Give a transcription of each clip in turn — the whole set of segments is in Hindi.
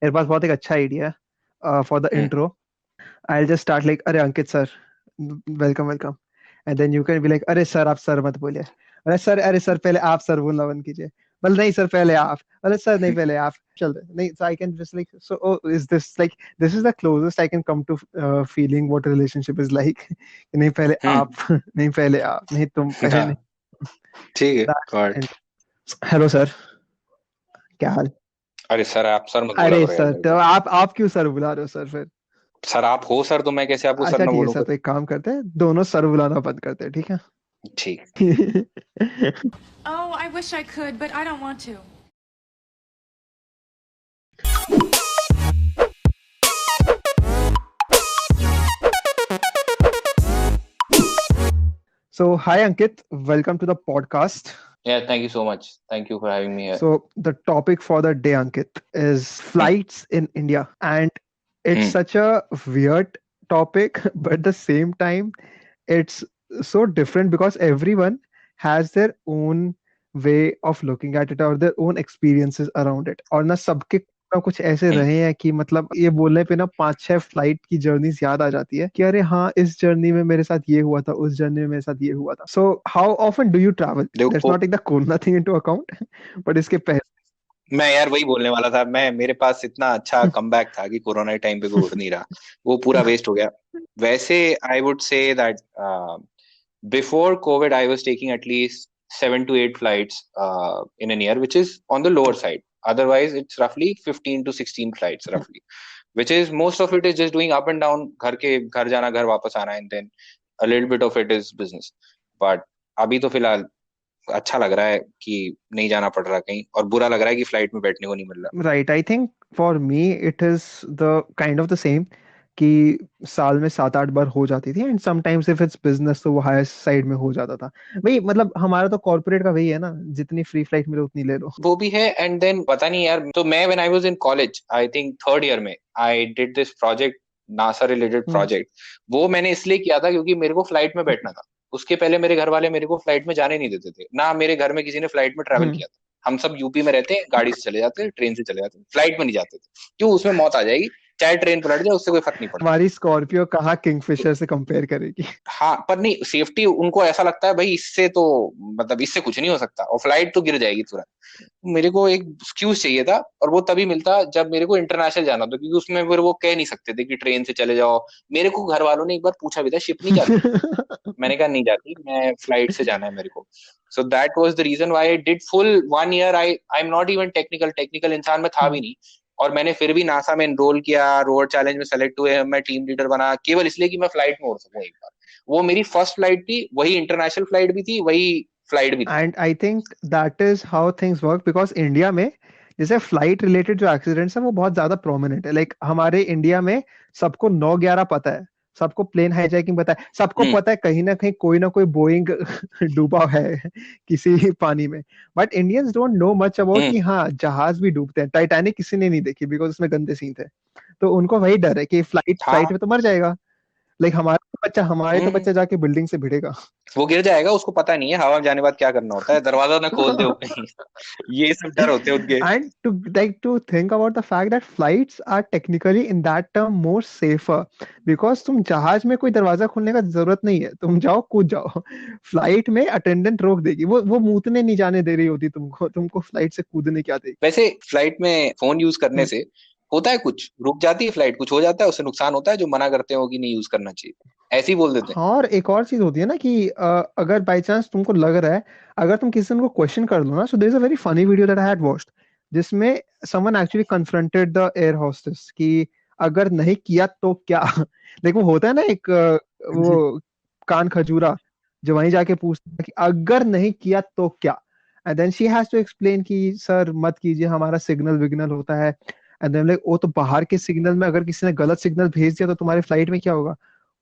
मेरे पास बहुत एक अच्छा आइडिया है for the hmm. Intro. I'll just start like, अरे Ankit sir, welcome welcome. And then you can be like, अरे सर आप सर मत बोलिए. अरे सर पहले आप सर बोलना बंद कीजिए. बोल नहीं सर पहले आप. अरे सर नहीं पहले आप. चल रहे नहीं. So I can just like, so oh, is this like, this is the closest I can come to feeling what a relationship is like. नहीं पहले आप. हम्म। नहीं पहले आप. नहीं तुम पहले नहीं. हाँ, ठीक है। That's the God. end. Hello sir, क्या हाल? अरे सर, आप सर मत बोला अरे करो यार सर मेरे तो को। आप क्यों सर बुला रहे हो सर फिर? सर आप हो सर, तो मैं कैसे आपको सर अच्छा ना ठीक है बोलूं सर, फिर। तो एक काम करते हैं, दोनों सर बुलाना बंद करते हैं, ठीक है? ठीक। Oh, I wish I could, but I don't want to. So, hi Ankit, welcome to the podcast. Yeah, thank you so much. Thank you for having me here. So, the topic for the day, Ankit, is hmm. flights in India. And it's hmm. such a weird topic, but at the same time, it's so different because everyone has their own way of looking at it or their own experiences around it. और ना सबके ना कुछ ऐसे हम्म। रहे हैं कि मतलब ये बोलने पे ना 5-6 फ्लाइट की जर्नीज याद आ जाती है कि अरे हाँ इस जर्नी में मेरे साथ ये हुआ था, उस जर्नी में मेरे साथ ये हुआ था. So how often do you travel? Let's देखो, not take the corona thing into account. But इसके पहले. मैं यार वही बोलने वाला था। मैं मेरे पास इतना अच्छा कमबैक था कि कोरोना के टाइम पे कोई उड़ नहीं रहा, वो पूरा वेस्ट हो गया। वैसे I would say that before Covid I was taking at least 7 to 8 flights in an year, which is on the lower side. Otherwise, it's roughly 15 to 16 flights, roughly, which is most of it is just doing up and down, घर जाना घर वापस आना, and then a little bit of it is business. But अभी तो फिलहाल अच्छा लग रहा है कि नहीं जाना पड़ रहा कहीं, और बुरा लग रहा है कि फ्लाइट में बैठने को नहीं मिल रहा। Right, I think for me it is the kind of the same कि साल में 7-8 बार हो जाती थी and sometimes if it's business तो वो हायर साइड में हो जाता था. भाई मतलब हमारा तो कॉर्पोरेट का वही है ना, जितनी फ्री फ्लाइट मिले उतनी ले लो. वो भी है, एंड देन पता नहीं यार, तो मैं when I was in college, I think third year में, I did this project, NASA related hmm. Project. वो मैंने इसलिए किया था क्योंकि मेरे को फ्लाइट में बैठना था। उसके पहले मेरे घर वाले मेरे को फ्लाइट में जाने नहीं देते थे, ना मेरे घर में किसी ने फ्लाइट में ट्रैवल हम्म. किया था। हम सब यूपी में रहते हैं, गाड़ी से चले जाते हैं, ट्रेन से चले जाते हैं, फ्लाइट में नहीं जाते थे। क्यों? उसमें मौत आ जाएगी, चाहे ट्रेन पलट जाए, उससे कोई फर्क नहीं पड़ता। हमारी स्कॉर्पियो कहाँ किंगफिशर से कंपेयर करेगी? हाँ, पर नहीं, सेफ्टी उनको ऐसा लगता है भाई, इससे तो मतलब इससे कुछ नहीं हो सकता, और फ्लाइट तो गिर जाएगी तुरंत। मेरे को एक एक्सक्यूज चाहिए था, और वो तभी मिलता जब मेरे को इंटरनेशनल जाना था, क्योंकि उसमें फिर वो कह नहीं सकते थे कि ट्रेन से चले जाओ। मेरे को घर वालों ने एक बार पूछा भी था, शिप नहीं जाती? मैंने कहा नहीं जाती, मैं फ्लाइट से जाना है मेरे को। So that was the reason why I did full 1 year. I am not even technical इंसान में था भी नहीं। और मैंने फिर भी नासा में एनरोल किया, रोड चैलेंज में सेलेक्ट हुए, मैं टीम लीडर बना, केवल इसलिए कि मैं फ्लाइट में उड़ सकूं एक बार। वो मेरी फर्स्ट फ्लाइट थी, वही इंटरनेशनल फ्लाइट भी थी, वही फ्लाइट भी थी। And I think that is how things work because India में जैसे फ्लाइट रिलेटेड जो एक्सीडेंट्स है वो बहुत ज्यादा प्रोमिनेंट है. लाइक हमारे इंडिया में सबको 9/11 पता है, सबको प्लेन हाईजैकिंग पता है, सबको हम्म। पता है कहीं ना कहीं कोई ना कोई बोइंग डूबा है किसी पानी में. But Indians don't know much about hmm. कि हाँ जहाज भी डूबते हैं. टाइटैनिक किसी ने नहीं देखी बिकॉज उसमें गंदे सीन थे. तो उनको वही डर है कि फ्लाइट फ्लाइट हाँ। में तो मर जाएगा. लाइक हमारे तो बच्चा हम्म। जाके बिल्डिंग से भिड़ेगा. वो गिर जाएगा, उसको पता नहीं है हवा में जाने के बाद क्या करना होता है, दरवाजा ना खोल दे वो कहीं। ये सब डर होते हैं उनके। And to think about the fact that flights are technically in that term more safer because तुम जहाज में कोई दरवाजा खोलने का जरूरत नहीं है, तुम जाओ कूद जाओ. फ्लाइट में अटेंडेंट रोक देगी, वो मूतने नहीं जाने दे रही होती तुमको, तुमको फ्लाइट से कूदने क्या देगी. वैसे फ्लाइट में फोन यूज करने हम्म. से होता है कुछ, रुक जाती है फ्लाइट, कुछ हो जाता है, उससे नुकसान होता है जो मना करते हो कि नहीं यूज करना चाहिए, ऐसे ही बोल देते हैं। हाँ, और एक और चीज होती है ना कि अगर बाई चांस तुमको लग रहा है, अगर तुम किसी को क्वेश्चन कर लो ना, so there is a very funny video that I had watched जिसमें someone actually confronted the air hostess कि अगर नहीं किया तो क्या. देखो होता है ना एक वो कान खजूरा जो वहीं जाके पूछता है कि अगर नहीं किया तो क्या. And then she has to explain कि सर मत कीजिए, हमारा सिग्नल विग्नल होता है. एंड देन लाइक वो तो बाहर के सिग्नल में अगर किसी ने गलत सिग्नल भेज दिया तो तुम्हारे फ्लाइट में क्या होगा?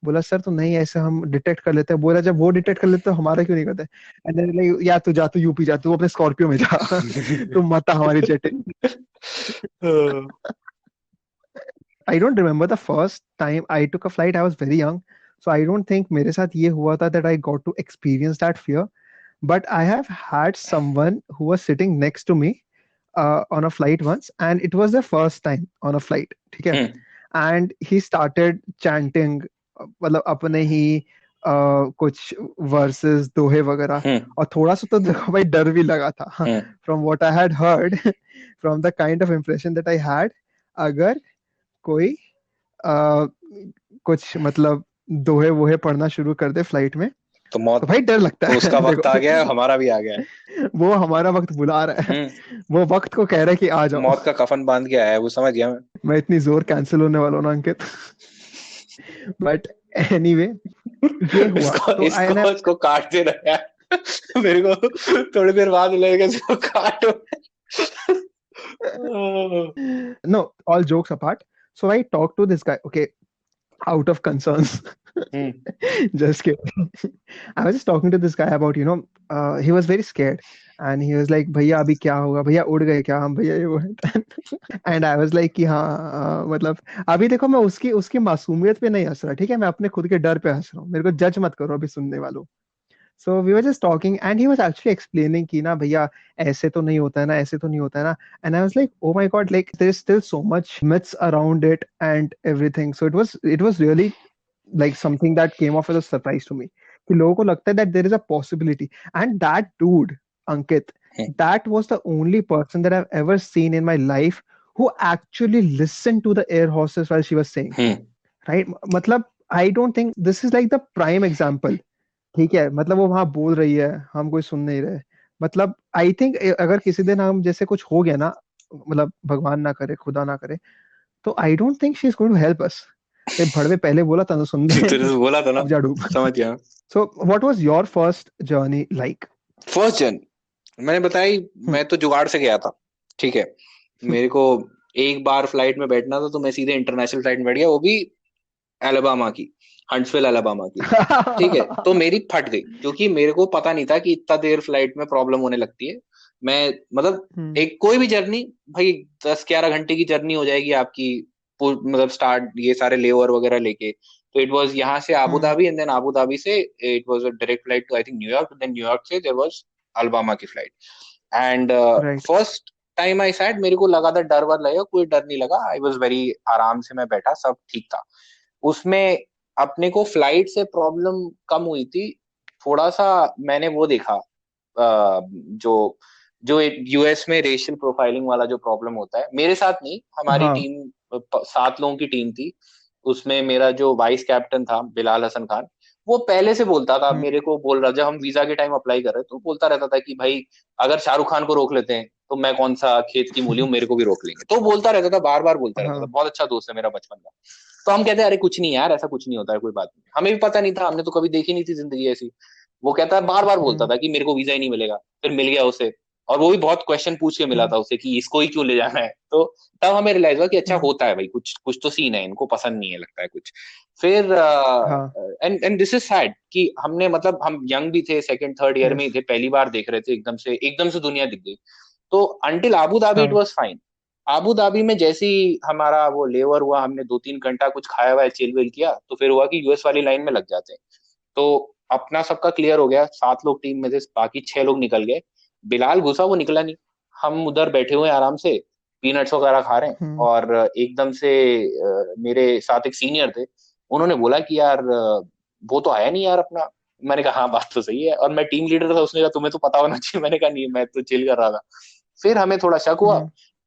बोला सर तो नहीं, ऐसे हम डिटेक्ट कर लेते हैं. बोला जब वो डिटेक्ट कर लेते तो हमारा क्यों नहीं करते? एंड देन लाइक या तू जा, तू यूपी जा, तू अपने स्कॉर्पियो में जा. तू मत आ हमारी जेटिंग. I don't remember the first time I took a flight. I was very young, so I don't think मेरे साथ ये हुआ था that I got to experience that fear. But I have had someone who was sitting next to me on a flight once, and it was the first time on a flight. ठीक है. And he started chanting, मतलब अपने ही कुछ verses दोहे वगैरह, और थोड़ा सा तो देखो भाई डर भी लगा था. From what I had heard, from the kind of impression that I had, अगर कोई कुछ मतलब दोहे वोहे पढ़ना शुरू कर दे फ्लाइट में तो मौत, तो भाई डर लगता है. उसका वक्त आ गया है, हमारा भी आ गया है. वो हमारा वक्त बुला रहा है. वो वक्त को कह रहा है कि आ जाओ. मौत का कफन बांध के आया है वो, समझ गया मैं इतनी जोर कैंसिल होने वाला हूँ ना अंकित. बट एनीवे ये हुआ. इसको काट दे रहा है मेरे को थोड़ी देर बाद लगेगा इसको काटो. No, all jokes apart. So I talked to this guy. Okay, out of concerns. Just kidding. I was just talking to this guy about, he was very scared. And he was like, भैया अभी क्या होगा, भैया उड़ गए क्या हम, भैया ये वो. And I was like कि हाँ मतलब अभी देखो मैं उसकी मासूमियत पे नहीं हंस रहा, ठीक है, मैं अपने खुद के डर पे हंस रहा हूँ. मेरे को जज मत करो अभी सुनने वालों. So we were just talking and he was actually explaining कि ना भैया ऐसे तो नहीं होता है ना, ऐसे तो नहीं होता है ना. And I was like, oh my God, like there's still so much myths around it and everything. So it was really like something that came off as a surprise to me. कि लोगों को लगता है that there is a possibility. And that dude, Ankit, that was the only person that I've ever seen in my life who actually listened to the air hostess while she was saying. Right? मतलब I don't think this is like the prime example. ठीक है, मतलब वो वहां बोल रही है, हम कोई सुन नहीं रहे. मतलब आई थिंक अगर किसी दिन हम जैसे कुछ हो गया ना, मतलब भगवान ना करे, खुदा ना करे, तो I don't think she is going to help us. भड़वे पहले बोला था ना, सुन तेरे बोला था ना, समझ गया. So what was your first journey like? First journey मैंने बताई, मैं तो जुगाड़ से गया था. ठीक है, मेरे को एक बार फ्लाइट में बैठना था तो मैं सीधे इंटरनेशनल फ्लाइट में बैठ गया, वो भी अलबामा की, हंट्सविल अलबामा की. ठीक है, तो मेरी फट गई क्योंकि मेरे को पता नहीं था कि इतना देर फ्लाइट में प्रॉब्लम होने लगती है. मैं मतलब एक कोई भी जर्नी भाई 10-11 घंटे की जर्नी हो जाएगी आपकी, मतलब स्टार्ट ये सारे लेओवर वगैरह लेके. तो इट वाज यहाँ से Abu Dhabi and then Abu Dhabi से it was a direct flight to I think New York, then New York से देयर वाज अलबामा की flight. And first time I sat, मेरे को लगा था डर वर लगेगा, कोई डर नहीं लगा. आई वाज वेरी आराम से मैं बैठा, सब ठीक था. उसमें अपने को फ्लाइट से प्रॉब्लम कम हुई थी. थोड़ा सा मैंने वो देखा, जो यूएस में रेशियल प्रोफाइलिंग वाला जो प्रॉब्लम होता है, मेरे साथ नहीं, हमारी टीम 7 लोगों की टीम थी. उसमें मेरा जो वाइस कैप्टन था बिलाल हसन खान, वो पहले से बोलता था, मेरे को बोल रहा, जब हम वीजा के टाइम अप्लाई कर रहे तो बोलता रहता था कि भाई अगर शाहरुख खान को रोक लेते हैं तो मैं कौन सा खेत की मूली हूँ, मेरे को भी रोक लेंगे. तो बोलता रहता था, बार बार बोलता रहता था. बहुत अच्छा दोस्त है मेरा बचपन का. तो हम कहते हैं अरे कुछ नहीं यार, ऐसा कुछ नहीं होता है, कोई बात नहीं. हमें भी पता नहीं था, हमने तो कभी देखी नहीं थी जिंदगी ऐसी. वो कहता है, बार बार बोलता था कि मेरे को वीजा ही नहीं मिलेगा. फिर मिल गया उसे, और वो भी बहुत क्वेश्चन पूछ के मिला था उसे कि इसको ही क्यों ले जाना है. तो तब हमें रियलाइज हुआ कि अच्छा होता है भाई, कुछ कुछ तो सीन है, इनको पसंद नहीं है लगता है कुछ. फिर एंड दिस इज सैड कि हमने, मतलब हम यंग भी थे, सेकंड थर्ड ईयर में ही थे, पहली बार देख रहे थे, एकदम से दुनिया दिख गई. तो until Abu Dhabi it was fine. Abu Dhabi में जैसे ही हमारा वो लेवर हुआ, हमने 2-3 घंटा कुछ खाया हुआ है, चिल विल किया, तो फिर हुआ कि यूएस वाली लाइन में लग जाते हैं. तो अपना सबका क्लियर हो गया, 7 लोग टीम में थे, बाकी 6 लोग निकल गए. बिलाल घुसा, वो निकला नहीं. हम उधर बैठे हुए आराम से पीनट्स वगैरह खा रहे हैं, और एकदम से मेरे साथ एक सीनियर थे, उन्होंने बोला कि यार वो तो आया नहीं यार अपना. मैंने कहा हाँ बात तो सही है, और मैं टीम लीडर था. उसने कहा तुम्हें तो पता होना चाहिए. मैंने कहा नहीं, मैं तो चिल कर रहा था. फिर हमें थोड़ा शक हुआ,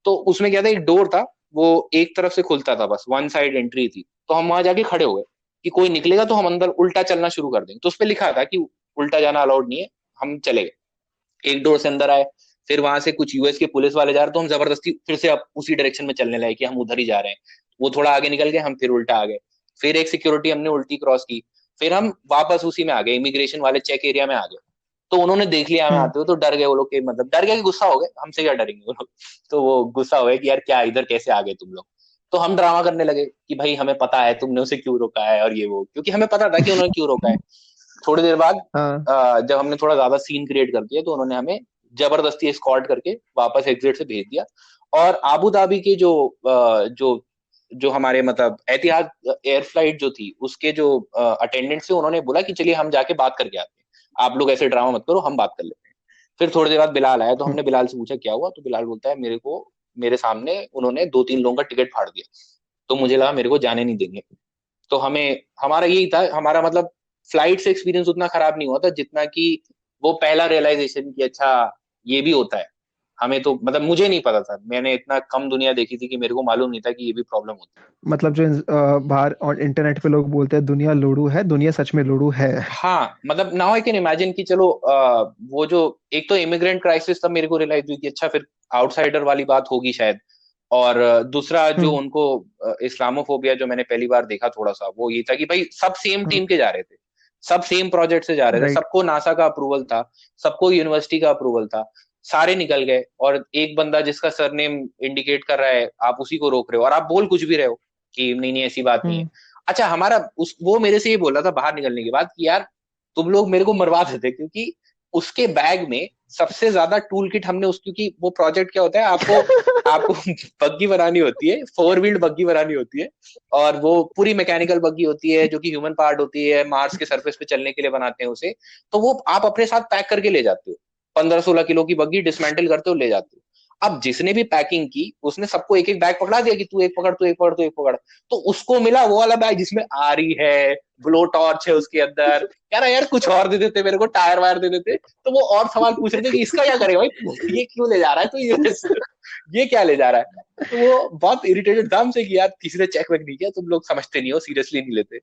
तो उसमें क्या था, एक डोर था, वो एक तरफ से खुलता था, बस वन साइड एंट्री थी. तो हम वहां जाके खड़े हो गए कि कोई निकलेगा तो हम अंदर उल्टा चलना शुरू कर देंगे. तो उस पर लिखा था कि उल्टा जाना अलाउड नहीं है. हम चले गए, एक डोर से अंदर आए. फिर वहां से कुछ यूएस के पुलिस वाले जा रहे, तो हम जबरदस्ती फिर से अब उसी डायरेक्शन में चलने लगे कि हम उधर ही जा रहे हैं. वो थोड़ा आगे निकल गए, हम फिर उल्टा आ गए. फिर एक सिक्योरिटी हमने उल्टी क्रॉस की. फिर हम वापस उसी में आ गए, इमिग्रेशन वाले चेक एरिया में आ गए. तो उन्होंने देख लिया हमें आते हुए, तो डर गए वो लोग के, मतलब डर गए कि गुस्सा हो गए, हमसे क्या डरेंगे वो लोग. तो वो गुस्सा हो गए कि यार क्या इधर कैसे आ गए तुम लोग. तो हम ड्रामा करने लगे कि भाई हमें पता है तुमने उसे क्यों रोका है, और ये वो, क्योंकि हमें पता था कि उन्होंने क्यों रोका है. थोड़ी देर बाद जब हमने थोड़ा ज्यादा सीन क्रिएट कर दिया, तो उन्होंने हमें जबरदस्ती एस्कॉर्ट करके वापस एग्जिट से भेज दिया. और आबू धाबी के जो हमारे मतलब एतिहाद एयर फ्लाइट जो थी, उसके जो अटेंडेंट थे, उन्होंने बोला कि चलिए हम जाके बात करके आते हैं, आप लोग ऐसे ड्रामा मत करो, हम बात कर लेते हैं. फिर थोड़ी देर बाद बिलाल आया, तो हमने बिलाल से पूछा क्या हुआ, तो बिलाल बोलता है मेरे को, मेरे सामने उन्होंने 2-3 लोगों का टिकट फाड़ दिया, तो मुझे लगा मेरे को जाने नहीं देंगे। तो हमें, हमारा यही था, हमारा मतलब फ्लाइट से एक्सपीरियंस उतना खराब नहीं हुआ था जितना कि वो पहला रियलाइजेशन कि अच्छा ये भी होता है। हमें तो मतलब मुझे नहीं पता था, मैंने इतना कम दुनिया देखी थी कि मेरे को मालूम नहीं था कि ये भी प्रॉब्लम होती मतलब जो बाहर और इंटरनेट पे लोग बोलते हैं दुनिया लोड़ू है, दुनिया सच में लोड़ू है। है। हाँ मतलब नाउ आई कैन इमेजिन कि चलो वो जो एक तो इमिग्रेंट क्राइसिस तब मेरे को रियलाइज हुई कि अच्छा फिर आउटसाइडर वाली बात होगी शायद। और दूसरा जो हम्म। उनको इस्लामोफोबिया जो मैंने पहली बार देखा थोड़ा सा, वो ये था कि भाई सब सेम टीम के जा रहे थे, सब सेम प्रोजेक्ट से जा रहे थे, राइट। सबको नासा का अप्रूवल था, सबको यूनिवर्सिटी का अप्रूवल था, सारे निकल गए, और एक बंदा जिसका सरनेम इंडिकेट कर रहा है आप उसी को रोक रहे हो, और आप बोल कुछ भी रहे हो कि नहीं नहीं ऐसी बात नहीं है। हम्म। अच्छा हमारा उस वो मेरे से ये बोल रहा था बाहर निकलने के बाद कि यार तुम लोग मेरे को मरवा देते, क्योंकि उसके बैग में सबसे ज्यादा टूल किट हमने उस, क्योंकि वो प्रोजेक्ट क्या होता है, आपको आपको बग्गी बनानी होती है, 4 व्हील्ड बग्गी बनानी होती है, और वो पूरी मैकेनिकल बग्गी होती है जो कि ह्यूमन पार्ट होती है, मार्स के सरफेस पे चलने के लिए बनाते हैं उसे। तो वो आप अपने साथ पैक करके ले जाते हो, 15-16 किलो की बग्गी डिसमेंटल करते हो ले जाते हो। अब जिसने भी पैकिंग की उसने सबको एक एक बैग पकड़ा दिया कि तू एक पकड़, तू एक पकड़, तू एक पकड़। तो उसको मिला वो वाला बैग जिसमें आरी है, ब्लो टॉर्च है उसके अंदर, कह रहा यार कुछ और दे देते मेरे को, टायर वायर दे देते। तो वो और सवाल पूछ रहे थे कि इसका क्या करेगा भाई, ये क्यों ले जा रहा है, तो ये क्या ले जा रहा है। तो वो बहुत इरिटेटेड था हमसे कि यार किसी ने चेक वेक नहीं किया, तुम लोग समझते नहीं हो, सीरियसली नहीं लेते।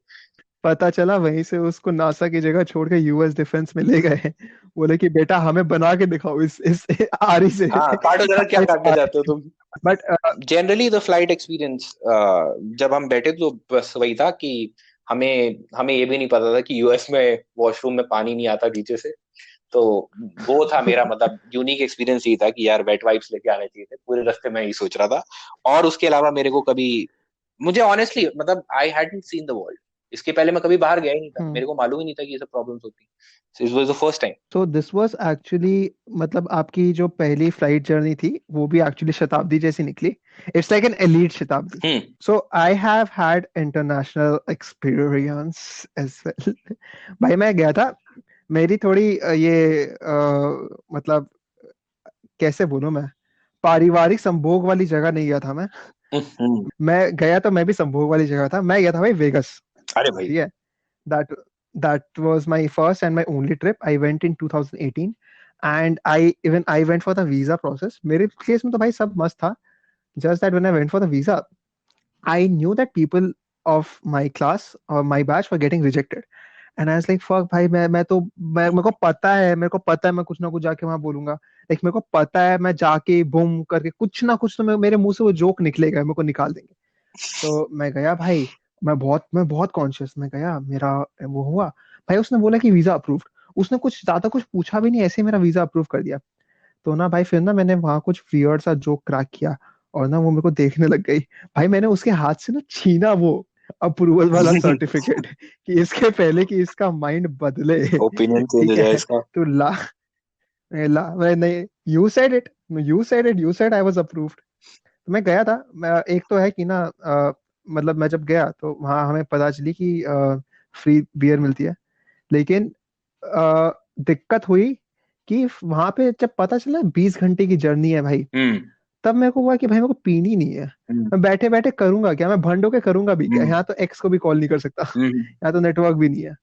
पता चला वहीं से उसको नासा की जगह छोड़ के यूएस डिफेंस में ले गए। बोले कि बेटा हमें बना के दिखाओ इस आरी से। हाँ काटो जरा, क्या इस काटना चाहते आरी हो से। तुम। But generally the flight experience, जब हम बैठे तो बस वही था कि हमें हमें ये भी नहीं पता था कि यूएस में वॉशरूम में पानी नहीं आता नीचे से। तो वो था मेरा मतलब यूनिक एक्सपीरियंस, ये था कि यार वेट वाइप्स लेके आने चाहिए थे, पूरे रास्ते में यही सोच रहा था। और उसके अलावा मेरे को कभी, मुझे ऑनेस्टली मतलब I hadn't seen the world, इसके पहले मैं कभी बाहर गया ही नहीं था, मेरे को मालूम ही नहीं था कि ये सब प्रॉब्लम्स होती। It was the first time. तो दिस वाज एक्चुअली, मतलब आपकी जो पहली फ्लाइट जर्नी थी वो भी एक्चुअली शताब्दी जैसी निकली। It's like an elite Shatabdi. Hmm. So I have had international experience as well. भाई मैं गया था, मेरी थोड़ी मतलब कैसे बोलूं मैं, पारिवारिक संभोग वाली जगह नहीं गया था मैं। हम्म। मैं गया तो मैं भी संभोग वाली जगह था, मैं गया था भाई वेगस। अरे भाई। ठीक है। that that was my first and my only trip. I went in 2018 and I went for the visa process. मेरे केस में तो भाई सब मस्त था, just that when I went for the visa I knew that people of my class or my batch were getting rejected and I was like fuck भाई, मैं तो मेरे को पता है मैं कुछ ना कुछ जाके वहां बोलूंगा। लाइक मेरे को पता है मैं जाके बूम करके कुछ ना कुछ तो मेरे मुंह से वो जोक निकलेगा, मेरे को निकाल देंगे। तो मैं गया भाई, मैं बहुत कॉन्शियस में गया, मेरा वो हुआ। भाई उसने बोला कि वीजा अप्रूव्ड। उसने कुछ ज्यादा कुछ पूछा भी नहीं, ऐसे ही मेरा वीजा अप्रूव कर दिया। तो ना भाई फिर ना मैंने वहां कुछ वियर्ड सा जोक क्रैक किया और ना वो मेरे को देखने लग गई। भाई मैंने उसके हाथ से ना छीना वो अप्रूवल वाला सर्टिफिकेट कि इसके पहले कि इसका माइंड बदले। ओपिनियन चेंज हो ठीक जाए है। इसका। तो ला मैं नहीं, you said I was approved. तो मैं गया था। एक तो है कि ना मतलब मैं जब गया तो वहाँ हमें पता चली कि फ्री बियर मिलती है। लेकिन दिक्कत हुई कि वहां पे जब पता चला 20 घंटे की जर्नी है भाई, हम्म। तब मेरे को हुआ कि भाई मेरे को पीनी नहीं है। हम्म। मैं बैठे बैठे करूंगा क्या, मैं भंडो के करूंगा भी क्या, हम्म। यहाँ तो एक्स को भी कॉल नहीं कर सकता। हम्म। यहाँ तो नेटवर्क भी नहीं है।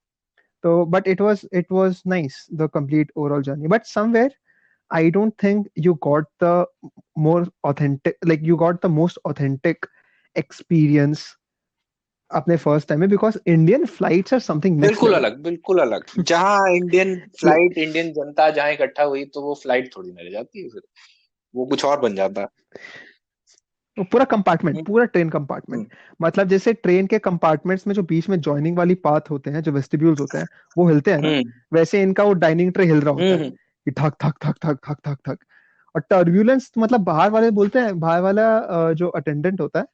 तो but it was nice the complete overall journey, but somewhere I don't think you got the more authentic, like you got the most authentic experience अपने फर्स्ट टाइम में, because Indian flights are something next बिल्कुल लेवल। अलग, बिल्कुल अलग। जहाँ इंडियन फ्लाइट, इंडियन जनता जहाँ इकट्ठा हुई तो वो फ्लाइट थोड़ी ना रह जाती है फिर, वो कुछ और बन जाता है। पूरा कंपार्टमेंट, हम्म। पूरा ट्रेन कंपार्टमेंट। हम्म। मतलब जैसे ट्रेन के कंपार्टमेंट्स में जो बीच में जॉइनिंग वाली पाथ होते हैं, जो वेस्टिब्यूल्स होते हैं, वो हिलते हैं ना, हम्म। वैसे इनका वो डाइनिंग ट्रे हिल रहा होता है हम्म। कि थक थक थक थक थक थक थक। और टर्ब्यूलेंस मतलब बाहर वाले बोलते हैं, बाहर वाला जो अटेंडेंट होता है,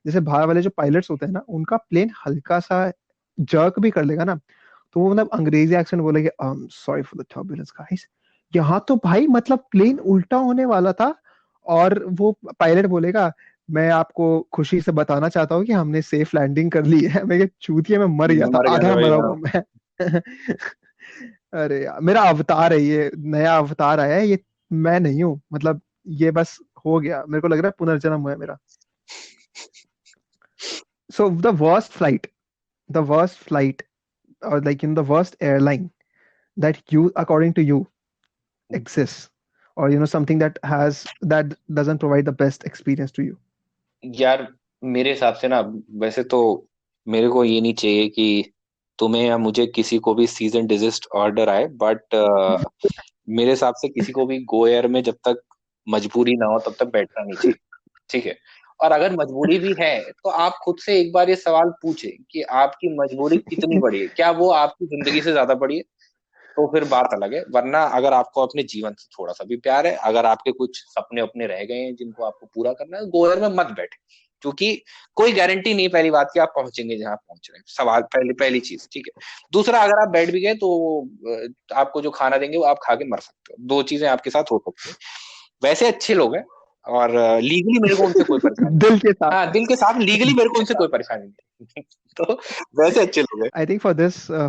जैसे बाहर वाले जो पायलट्स होते हैं ना, उनका प्लेन हल्का सा जर्क भी कर लेगा ना, तो वो मतलब अंग्रेजी एक्सेंट बोलेंगे sorry for the turbulence guys. यहाँ तो भाई मतलब प्लेन उल्टा होने वाला था और वो पायलट बोलेगा मैं आपको खुशी से बताना चाहता हूँ कि हमने सेफ लैंडिंग कर ली है। मैं चूतिया में मर गया था, मर गया था आधा भाई, मरा हाँ। हुआ मैं। अरे यार, मेरा अवतार है ये, नया अवतार आया है ये। मैं नहीं हूँ, मतलब ये बस हो गया, मेरे को लग रहा है पुनर्जन्म हुआ है मेरा। So the worst flight or like the worst airline that you according to you exists, or something that doesn't provide the best experience to you. यार मेरे हिसाब से ना, वैसे तो मेरे को ये नहीं चाहिए कि तुम्हें या मुझे किसी को भी सीजन डिजिस्ट ऑर्डर आए, बट मेरे हिसाब से किसी को भी गो एयर में जब तक मजबूरी ना हो तब तक बैठना नहीं चाहिए। ठीक है। और अगर मजबूरी भी है तो आप खुद से एक बार ये सवाल पूछे कि आपकी मजबूरी कितनी बड़ी है, क्या वो आपकी जिंदगी से ज्यादा बड़ी है? तो फिर बात अलग है। वरना अगर आपको अपने जीवन से थोड़ा सा भी प्यार है, अगर आपके कुछ सपने अपने रह गए हैं जिनको आपको पूरा करना है, गोयर में मत बैठे। क्योंकि कोई गारंटी नहीं पहली बात कि आप पहुंचेंगे जहां पहुंच रहे हैं, सवाल पहली पहली चीज। ठीक है। दूसरा, अगर आप बैठ भी गए तो आपको जो खाना देंगे वो आप खा के मर सकते हो। दो चीजें आपके साथ हो सकती है। वैसे अच्छे लोग हैं, और लीगली मेरे को उनसे कोई परेशानी नहीं। दिल के साथ। हाँ, दिल के साथ, लीगली मेरे को उनसे कोई परेशानी नहीं। तो वैसे अच्छे लोग हैं। I think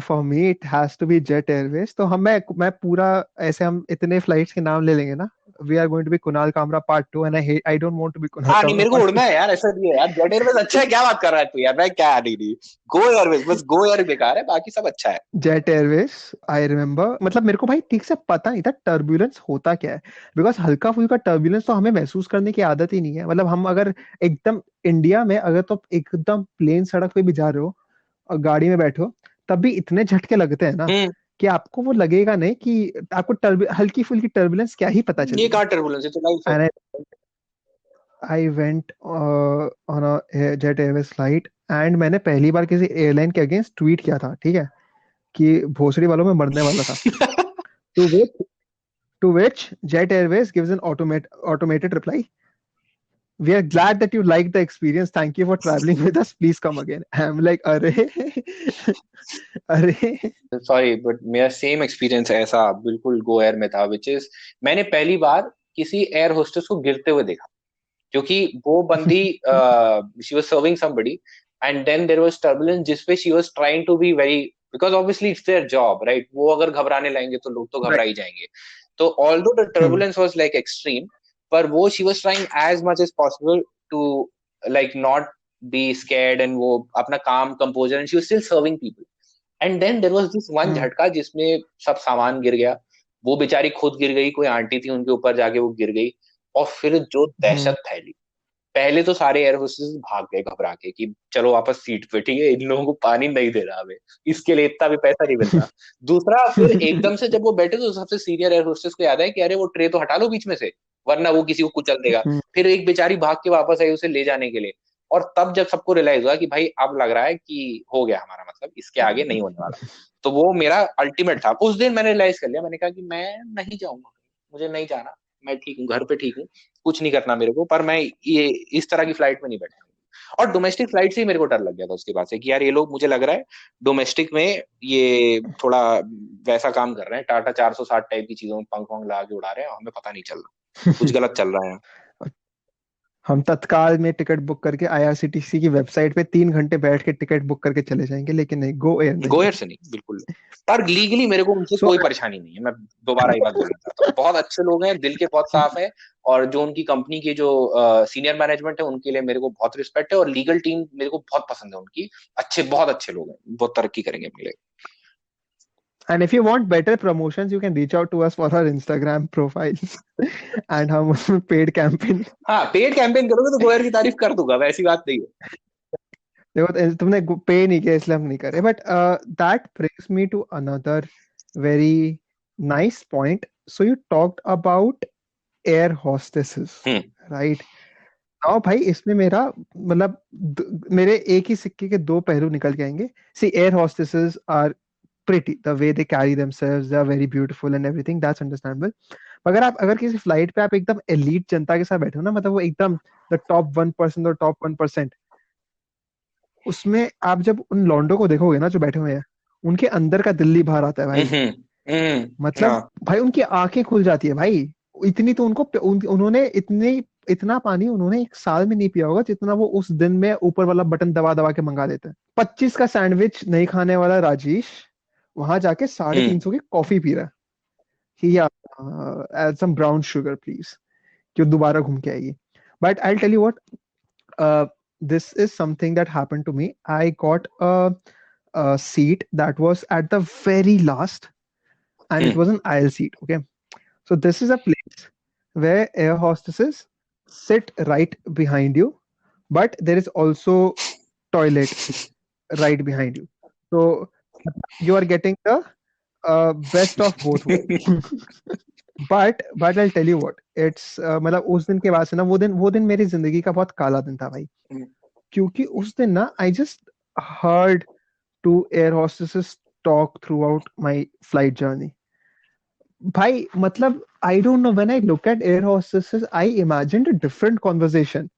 for me it has to be Jet Airways। तो मैं पूरा ऐसे हम इतने फ्लाइट्स के नाम ले लेंगे ना। We are going to be Kunal Kamra part 2 and I don't want to be Kunal हाँ नहीं, Kamra मेरे को part 2। उड़ना है यार, ऐसा नहीं है यार। जेट एयरवेज अच्छा है, क्या बात कर रहा है तू यार? मैं क्या, नहीं नहीं, गो एयरवेज, बस गो एयर बेकार है, बाकी सब अच्छा है। जेट एयरवेज आई रिमेम्बर, मतलब मेरे को भाई ठीक से पता नहीं था टर्बुलेंस होता क्या है। बिकॉज हल्का फुल्का टर्बुलेंस तो हमें महसूस करने की आदत ही नहीं है। मतलब हम अगर एकदम इंडिया में अगर तो एकदम प्लेन सड़क पे भी जा रहे हो और गाड़ी में बैठो, तब भी इतने झटके लगते हैं ना हम्म। कि आपको वो लगेगा नहीं कि आपको हल्की फुल्की टर्बुलेंस क्या ही पता ये चलेगी। कहाँ टर्बुलेंस है, तो लाइफ है। And I went on a jet Airways flight, and मैंने पहली बार किसी एयरलाइन के अगेंस्ट ट्वीट किया था, ठीक है, कि भोसड़ी वालों में मरने वाला था। To which, to which Jet Airways gives an automated reply. We are glad that you liked the experience. Thank you for traveling with us. Please come again. I'm like, अरे अरे सॉरी, बट मेरा सेम एक्सपीरियंस ऐसा बिल्कुल गो एयर में था, विच इज मैंने पहली बार किसी एयर होस्टेस को गिरते हुए देखा। क्योंकि वो बंदी she was serving somebody, and then there was turbulence जिसपे she was trying to be very, because obviously it's their job, right? वो अगर घबराने लगेंगे तो लोग तो घबरा right. ही जाएंगे। तो although the turbulence was like extreme, पर वो she was trying as much as possible to like not be scared, and वो अपना काम composure, and she was still serving people. And then there was this one Hmm. झटका जिसमें सब सामान गिर गया। वो बेचारी खुद गिर गई, कोई आंटी थी उनके ऊपर जाके वो गिर गई, और फिर जो Hmm. दहशत फैली। पहले तो सारे एयर होस्टेस भाग गए घबरा के कि चलो वापस सीट पे, ठीक है, इन लोगों को पानी नहीं दे रहा हमें, इसके लिए इतना भी पैसा नहीं मिल रहा। दूसरा, फिर एकदम से जब वो बैठे तो सबसे सीनियर एयर होस्टेस को याद है कि अरे वो ट्रे तो हटा लो बीच में से, वरना वो किसी को कुचल देगा। Hmm. फिर एक बेचारी भाग के वापस आई उसे ले जाने के लिए। और तब जब सबको रियलाइज हुआ कि भाई अब लग रहा है कि हो गया हमारा, मतलब इसके आगे नहीं होने वाला, तो वो मेरा अल्टीमेट था। उस दिन मैंने रियलाइज कर लिया, मैंने कहा कि मैं नहीं जाऊंगा, मुझे नहीं जाना, मैं ठीक हूँ, घर पे ठीक हूँ, कुछ नहीं करना मेरे को, पर मैं ये इस तरह की फ्लाइट में नहीं बैठा। और डोमेस्टिक फ्लाइट से ही मेरे को डर लग गया था उसके बाद से कि यार ये लोग, मुझे लग रहा है डोमेस्टिक में ये थोड़ा वैसा काम कर रहे हैं, टाटा 460 टाइप की चीजों में पंख वंख लगा के उड़ा रहे हैं, हमें पता नहीं चल रहा, कुछ गलत चल रहा है। हम तत्काल में टिकट बुक करके आईआरसीटीसी की वेबसाइट पे 3 घंटे बैठ के टिकट बुक करके चले जाएंगे, लेकिन नहीं, गो एयर नहीं। गोयर से नहीं, बिल्कुल नहीं। पर लीगली मेरे को उनसे सो कोई परेशानी नहीं है। मैं दोबारा ये बात बोलना चाहता हूँ, बहुत अच्छे लोग हैं, दिल के बहुत साफ है। और जो उनकी कंपनी के जो सीनियर मैनेजमेंट है उनके लिए मेरे को बहुत रिस्पेक्ट है, और लीगल टीम मेरे को बहुत पसंद है उनकी। अच्छे, बहुत अच्छे लोग हैं, बहुत तरक्की करेंगे अपने लिए। and if you want better promotions, you can reach out to us for our Instagram profile and हम उसमें पेड कैंपेन। हाँ, पेड कैंपेन करोगे तो गोयर की तारीफ कर दूंगा, वैसी बात नहीं है। देखो तुमने पे नहीं किया इसलिए हम नहीं कर रहे, but that brings me to another very nice point. So you talked about air hostesses, right? Now भाई इसमें मेरा मतलब मेरे एक ही सिक्के के दो पहलू निकल के आएंगे। सी air hostesses are pretty, the way they carry themselves, they are very beautiful and everything, that's understandable। मगर आप अगर किसी फ्लाइट पे आप एकदम एलीट जनता के साथ बैठे हो ना, मतलब वो एकदम द टॉप 1% और टॉप 1%, उसमें आप जब उन लॉन्डो को देखोगे ना जो बैठे हुए हैं, उनके अंदर का दिल्ली बाहर आता है भाई। मतलब हाँ, भाई उनकी आंखें खुल जाती है भाई। इतनी तो उन्होंने इतना पानी उन्होंने एक साल में नहीं पिया होगा जितना वो उस दिन में ऊपर वाला बटन दबा दबा के मंगा देते हैं। 25 का सैंडविच नहीं खाने वाला राजेश वहां जाके 350 की कॉफी पी रहा है कि या add some brown sugar please, कि वो दोबारा घूम के आएगी. But I tell you what, this is something that happened to me. I got a seat that was at the very last, and it was an aisle seat. Okay, so this is a place where air hostesses sit right behind you, but there is also toilet right behind you. So you are getting the best of both worlds. But I'll tell you what, it's मतलब उस दिन के बाद से ना, वो दिन मेरी जिंदगी का बहुत काला दिन था भाई. क्योंकि उस दिन ना I just heard two air hostesses talk throughout my flight journey. भाई मतलब I don't know, when I look at air hostesses I imagined a different conversation.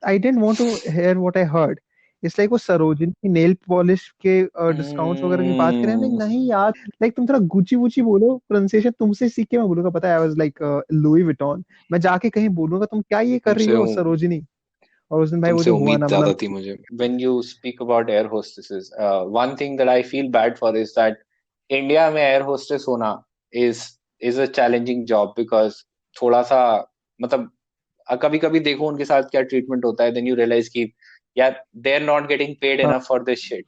I didn't want to hear what I heard. It's like वो सरोजिनी की नेल पॉलिश के डिस्काउंट्स वगैरह की बात करें. नहीं नहीं यार, लाइक तुम थोड़ा गुची वुची बोलो, प्रोनाउंसिएशन तुमसे सीख के मैं बोलूंगा. पता है, I was like Louis Vuitton. मैं जाके कहीं बोलूंगा तुम क्या ये कर रही तुमसे हो हूँ, सरोजिनी. और उस दिन भाई वो तुमसे जो हुआ उम्मीद ना, ज्यादा मतलब थी मुझे. When you speak about air hostesses, one thing that I feel bad for is that India में एयर होस्टेस होना is is a challenging job because थोड़ा सा मतलब कभी कभी देखो उनके साथ क्या ट्रीटमेंट होता है, then you realize कि यार they are not getting paid हाँ, enough for this shit.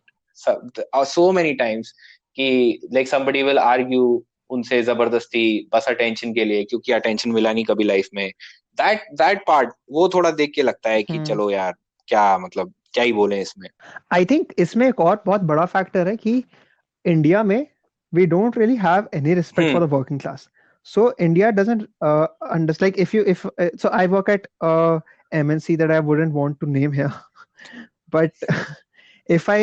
So many times कि like somebody will argue उनसे जबरदस्ती बस अटेंशन के लिए, क्योंकि अटेंशन मिला नहीं कभी लाइफ में. दैट पार्ट वो थोड़ा देख के लगता है कि चलो यार क्या मतलब क्या ही बोले इसमें. आई थिंक इसमें एक और बहुत बड़ा फैक्टर है कि इंडिया में we don't really have any respect for hmm the working class. So India doesn't understand. Like if so I work at MNC that I wouldn't want to name here, but if I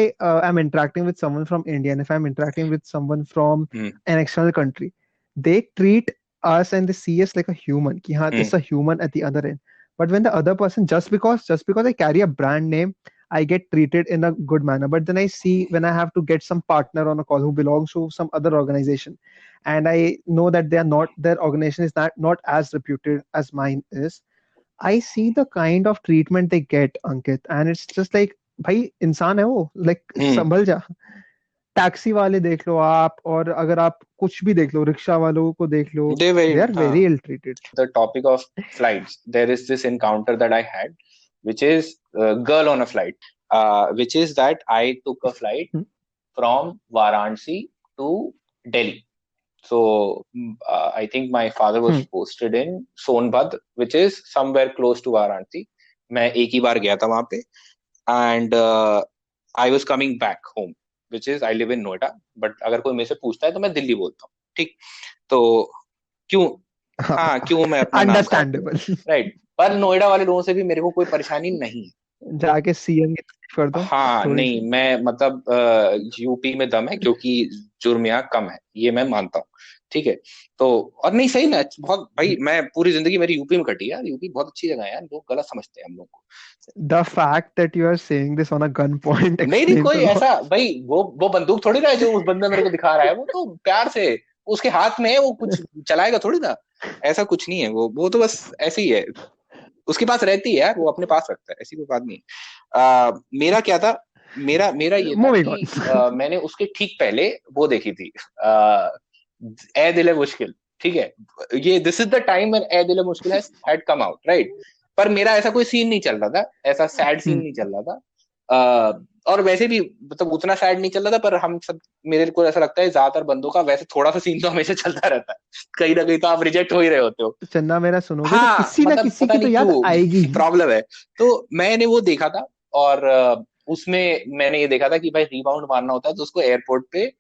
am interacting with someone from India, and if I'm interacting with someone from hmm an external country, they treat us and they see us like a human. Ki, haan, hmm it's a human at the other end. But when the other person, just because I carry a brand name, I get treated in a good manner. But then I see when I have to get some partner on a call who belongs to some other organization, and I know that their organization is not as reputed as mine is. I see the kind of treatment they get, Ankit, and it's just like, भाई इंसान है वो, लाइक हम्म संभल जा. टैक्सी वाले देख लो आप, और अगर आप कुछ भी देख लो, रिक्शा वालों को देख लो, they they very are very ill treated. the topic of flights, there is this encounter that I had, which is girl on a flight, which is that I took a flight from Varanasi to Delhi. So I think my father was posted in Sonbhadra, which is somewhere close to Varanasi. मैं एक ही बार गया था वहां पे, and I was coming back home, which is I live in Noida, but अगर कोई मेरे से पूछता है तो मैं दिल्ली बोलता हूँ. ठीक, तो क्यों, हाँ क्यों मैं अपना नाम खराब करूँ, अंडरस्टैंडेबल. राइट. पर नोएडा वाले लोगों से भी मेरे को कोई परेशानी नहीं. जाके सीएम की तारीफ कर दो हाँ थोड़ी नहीं, सी. मैं मतलब यूपी में दम है क्योंकि जुर्म यहाँ कम है, ये मैं मानता हूँ. ठीक है, तो और नहीं सही में बहुत भाई, मैं पूरी जिंदगी मेरी यूपी में कटी यार. यूपी बहुत अच्छी जगह है यार, लोग गलत समझते हैं हम लोग को. The fact that you are saying this on a gun point नहीं नहीं, एक्सप्लेन्स कोई अ लॉट. ऐसा भाई वो बंदूक थोड़ी ना है जो उस बंदा मेरे को दिखा रहा है. वो तो प्यार से उसके हाथ में है, वो कुछ चलाएगा थोड़ी ना. ऐसा कुछ नहीं है, वो तो बस ऐसे ही है. उसके पास रहती है यार, वो अपने पास रखता है, ऐसी कोई बात नहीं है. मेरा क्या था, मेरा ये था मूविंग कि ऑन. मैंने उसके ठीक पहले वो देखी थी, ए दिल है मुश्किल. ठीक है, ये this is the time when ए दिल है मुश्किल हैड कम आउट, राइट. पर मेरा ऐसा कोई सीन नहीं चल रहा था, ऐसा सैड सीन नहीं चल रहा था. और वैसे भी मतलब उतना सैड नहीं चल रहा था, पर हम सब, मेरे को ऐसा लगता है ज्यादातर बंदों का वैसे थोड़ा सा सीन तो हमेशा चलता रहता है. कहीं ना कहीं तो आप रिजेक्ट हो ही रहे होते हो. चन्ना मेरा सुनोगे तो हाँ किसी ना मतलब किसी पता की तो नहीं याद आएगी. क्यों प्रॉब्लम है. तो मैंने वो देखा था, और उसमें मैंने ये देखा था कि भाई रिबाउंड मारना होता है तो उसको एयरपोर्ट पे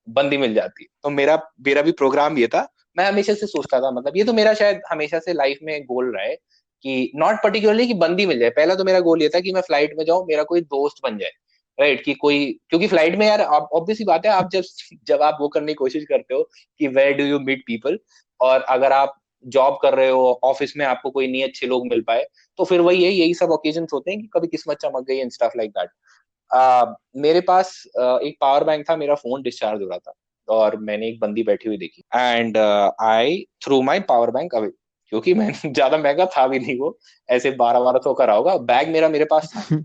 बंदी मिल जाती है. तो मेरा मेरा भी प्रोग्राम ये था. मैं हमेशा से सोचता था, मतलब ये तो मेरा शायद हमेशा से लाइफ में गोल रहा है कि नॉट पर्टिकुलरली कि बंदी मिल जाए. पहला तो मेरा गोल ये था कि मैं फ्लाइट में जाऊं, मेरा कोई दोस्त बन जाए, राइट. कि कोई, क्योंकि फ्लाइट में यार ऑब्वियस सी बात है, आप जब आप वो करने की कोशिश करते हो कि where do you meet people, और अगर आप जॉब कर रहे हो, ऑफिस में आपको कोई नहीं अच्छे लोग मिल पाए, तो फिर वही है, यही सब ओकेजन होते हैं कि कभी किस्मत चमक गई एंड स्टफ लाइक दैट. मेरे पास एक पावर बैंक था, मेरा फोन डिस्चार्ज हो रहा था, और मैंने एक बंदी बैठी हुई देखी, and I through my power bank away, क्योंकि मैं ज्यादा महंगा था भी नहीं वो, ऐसे 1200 का रहा होगा. बैग मेरे पास था,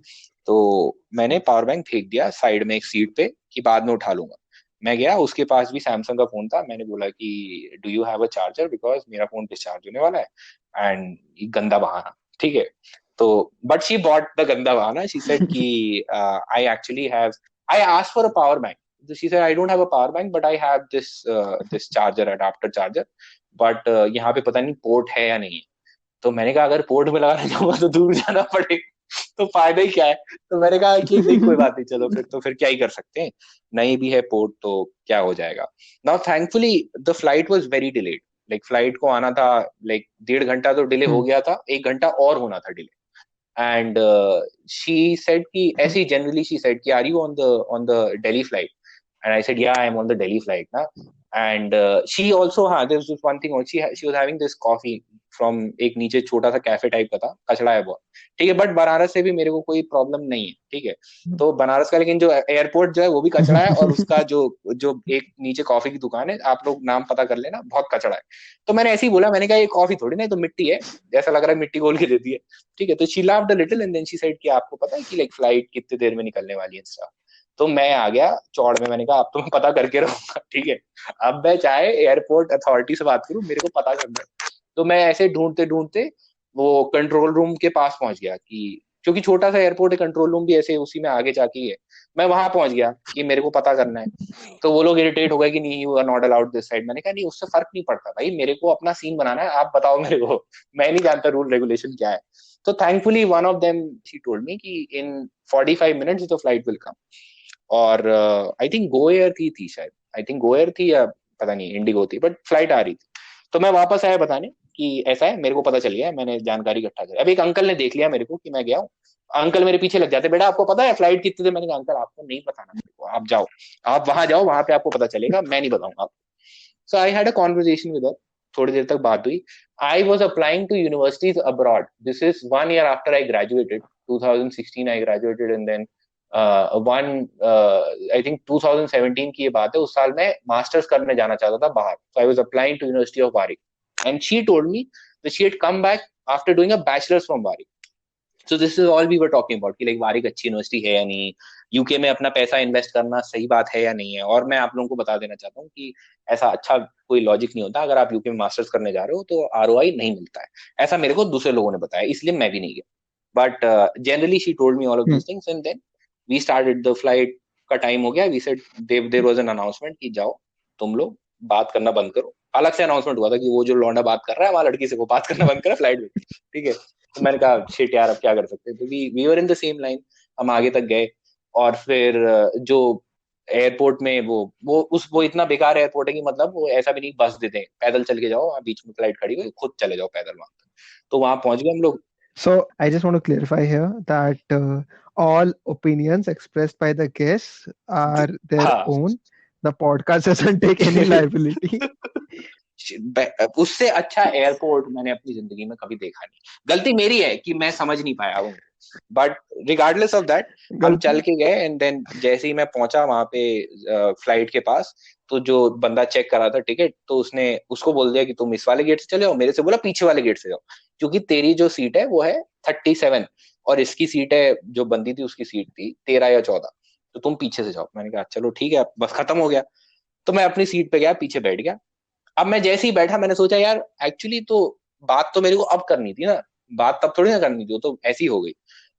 तो मैंने पावर बैंक फेंक दिया साइड में एक सीट पे कि बाद में उठा लूंगा. मैं गया, उसके पास भी सैमसंग का फोन था। मैंने बोला कि do you have a charger, because मेरा फोन डिस्चार्ज होने वाला है। एंड गंदा बहाना, ठीक है। तो बट शी बॉट द गंदा बहाना, शी सेड कि I actually have, I asked for a power bank, she said I don't have a power bank but I have this charger, adapter charger, but यहाँ पे पता नहीं पोर्ट है या नहीं है। तो मैंने कहा अगर पोर्ट में लगाना चाहूंगा तो दूर जाना पड़ेगा, तो फायदा ही क्या है। तो मैंने कहा कि नहीं कोई बात नहीं, चलो फिर तो फिर क्या ही कर सकते हैं, नहीं भी है पोर्ट तो क्या हो जाएगा। Now thankfully the flight was very delayed, like flight को आना था, लाइक 1.5 घंटा तो डिले हो गया था, 1 घंटा और होना था डिले। एंड शी सेड कि ऐसे ही जनरली शी सेड कि are you on the Delhi flight, and I said, yeah, I'm on the Delhi flight now. And she also, हाँ, there's this one thing, she was having this coffee from एक नीचे छोटा सा कैफे टाइप का था, कचड़ा है बहुत, ठीक है, बट बनारस से भी मेरे को कोई प्रॉब्लम नहीं है, ठीक है। तो बनारस का लेकिन जो एयरपोर्ट जो है वो भी कचड़ा है, और उसका जो जो एक नीचे कॉफी की दुकान है, आप लोग नाम पता कर लेना, बहुत कचड़ा है। तो मैंने ऐसे ही बोला, मैंने कहा ये कॉफी थोड़ी ना, तो मिट्टी है, जैसा लग रहा है मिट्टी घोल के देती है, ठीक है। तो she laughed a little and then she said कि आपको पता है कि लाइक फ्लाइट कितनी देर में निकलने वाली है स्टाफ। तो मैं आ गया चौड़ में, मैंने कहा अब तो मैं पता करके रहूंगा, ठीक है। अब मैं चाहे एयरपोर्ट अथॉरिटी से बात करूं, मेरे को पता करना है। तो मैं ऐसे ढूंढते ढूंढते वो कंट्रोल रूम के पास पहुंच गया, कि क्योंकि छोटा सा एयरपोर्ट है, कंट्रोल रूम भी ऐसे उसी में आगे जाके ही है। मैं वहां पहुंच गया कि मेरे को पता करना है। तो वो लोग इरिटेट हो गए कि नहीं, you are not allowed this side. मैंने कहा नहीं, उससे फर्क नहीं पड़ता भाई, मेरे को अपना सीन बनाना है, आप बताओ मेरे को, मैं नहीं जानता रूल रेगुलेशन क्या है। तो thankfully one of them she told मी कि इन 45 minutes the flight will come. और आई थिंक गो एयर की थी शायद, आई थिंक गो एयर थी या पता नहीं इंडिगो थी, बट फ्लाइट आ रही थी। तो मैं वापस आया बताने कि ऐसा है, मेरे को पता चल गया है, मैंने जानकारी इकट्ठा करी। अब एक अंकल ने देख लिया मेरे को कि मैं गया हूँ, अंकल मेरे पीछे लग जाते, बेटा आपको पता है फ्लाइट कितने थे। मैंने कहा अंकल आपको नहीं बताना मेरे को, आप जाओ, आप वहां जाओ, वहां पे आपको पता चलेगा, मैं नहीं बताऊंगा आपको। So I had a conversation with her, थोड़ी देर तक बात हुई। I was applying to universities abroad, this is 1 year after I graduated, 2016 I graduated, and then one I think 2017 की ये बात है, उस साल मैं मास्टर्स करने जाना चाहता था बाहर। So I was applying to university of Warwick, and she told me that she had come back after doing a bachelors from Warwick. So this is all we were talking about कि लाइक वारी अच्छी यूनिवर्सिटी है या नहीं, यूके में अपना पैसा इन्वेस्ट करना सही बात है या नहीं है। और मैं आप लोगों को बता देना चाहता हूँ कि ऐसा अच्छा कोई लॉजिक नहीं होता, अगर आप यूके में मास्टर्स करने जा रहे हो तो आरओआई नहीं मिलता है, ऐसा मेरे को दूसरे लोगों ने बताया, इसलिए मैं भी नहीं गया। But generally she told me all of these things, and then we started the flight का टाइम हो गया, we said there was an announcement कि जाओ तुम लोग बात करना बंद करो। अलग से अनाउंसमेंट हुआ था कि वो जो लौंडा बात कर रहा है वहां लड़की से, वो बात करना बंद करा फ्लाइट में, ठीक है। तो मैंने कहा शिट यार अब क्या कर सकते हैं, तो we were in the same line, हम आगे तक गए। और फिर जो एयरपोर्ट में वो इतना बेकार एयरपोर्ट है कि मतलब वो ऐसा भी नहीं बस देते हैं, पैदल चल के जाओ, वहाँ बीच में फ्लाइट खड़ी हुई, खुद चले जाओ पैदल वहां तक। तो वहां पहुंच गए हम लोग। So I just want to clarify here that all opinions expressed by the guests are their हाँ own. The podcast doesn't take any liability. उससे अच्छा एयरपोर्ट मैंने अपनी जिंदगी में कभी देखा नहीं। गलती मेरी है कि मैं समझ नहीं पाया हूँ, बट रिगार्डलेस ऑफ दैट हम चल के गए। एंड देन जैसे ही मैं पहुंचा वहां पे फ्लाइट के पास, तो जो बंदा चेक कर रहा था टिकट, तो उसने उसको बोल दिया कि तुम इस वाले गेट से चले जाओ, मेरे से बोला पीछे वाले गेट से जाओ, क्योंकि तेरी जो सीट है वो है 37 और इसकी सीट है, जो बंदी थी उसकी सीट थी 13 या 14, तो तुम पीछे से जाओ। मैंने कहा चलो ठीक है, बस खत्म हो गया। तो मैं अपनी सीट पे गया, पीछे बैठ गया। अब मैं जैसे ही बैठा मैंने सोचा यार एक्चुअली तो बात तो मेरे को अब करनी थी ना, बात तब थोड़ी ना करनी थी, वो तो ऐसी हो गई।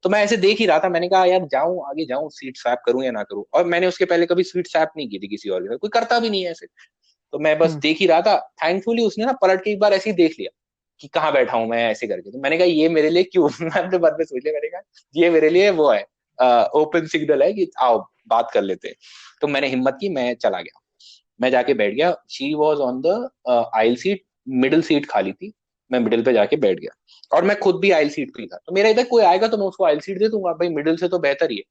तो मैं ऐसे देख ही रहा था, मैंने कहा यार जाऊं आगे, जाऊं सीट स्वैप करूं या ना करूं। और मैंने उसके पहले कभी सीट स्वैप नहीं की थी किसी और के साथ, कोई करता भी नहीं है ऐसे। तो मैं बस देख ही रहा था। थैंकफुली उसने ना पलट के एक बार ऐसे ही देख लिया कि कहाँ बैठा हूं मैं, ऐसे करके। तो मैंने कहा ये मेरे लिए क्यों मैं अपने मन में सोच लिया, मैंने कहा ये मेरे लिए वो है, ओपन सिग्नल है कि आओ बात कर लेते हैं। तो मैंने हिम्मत की, मैं चला गया, मैं जाके बैठ गया। She was on the aisle seat, middle seat खाली थी, मैं मिडिल पे जाके बैठ गया। और मैं खुद भी आइल सीट पे ही था, तो मेरा इधर कोई आएगा तो मैं उसको आइल सीट दे दूंगा, भाई मिडिल से तो बेहतर ही है।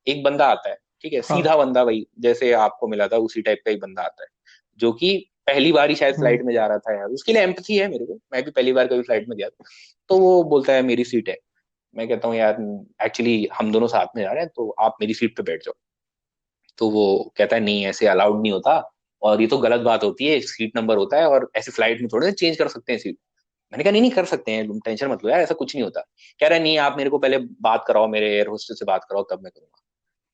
एक बंदा आता है, ठीक है, सीधा बंदा, वही जैसे आपको मिला था उसी टाइप का एक बंदा आता है, जो कि पहली बार ही शायद फ्लाइट में जा रहा था यार, उसके लिए एम्पैथी है मेरे को, मैं भी पहली बार कभी फ्लाइट में गया था। तो वो बोलता है मेरी सीट है। मैं कहता हूँ यार एक्चुअली हम दोनों साथ में जा रहे हैं, तो आप मेरी सीट पे बैठ जाओ। तो वो कहता है नहीं ऐसे अलाउड नहीं होता, और ये तो गलत बात होती है, सीट नंबर होता है, और ऐसे फ्लाइट में थोड़े ना चेंज कर सकते हैं सीट। मैंने कहा नहीं नहीं कर सकते हैं, तुम टेंशन मत लो यार, ऐसा कुछ नहीं होता। कह रहा है नहीं आप मेरे को पहले बात कराओ, मेरे एयर होस्टेस से बात कराओ तब मैं करूंगा।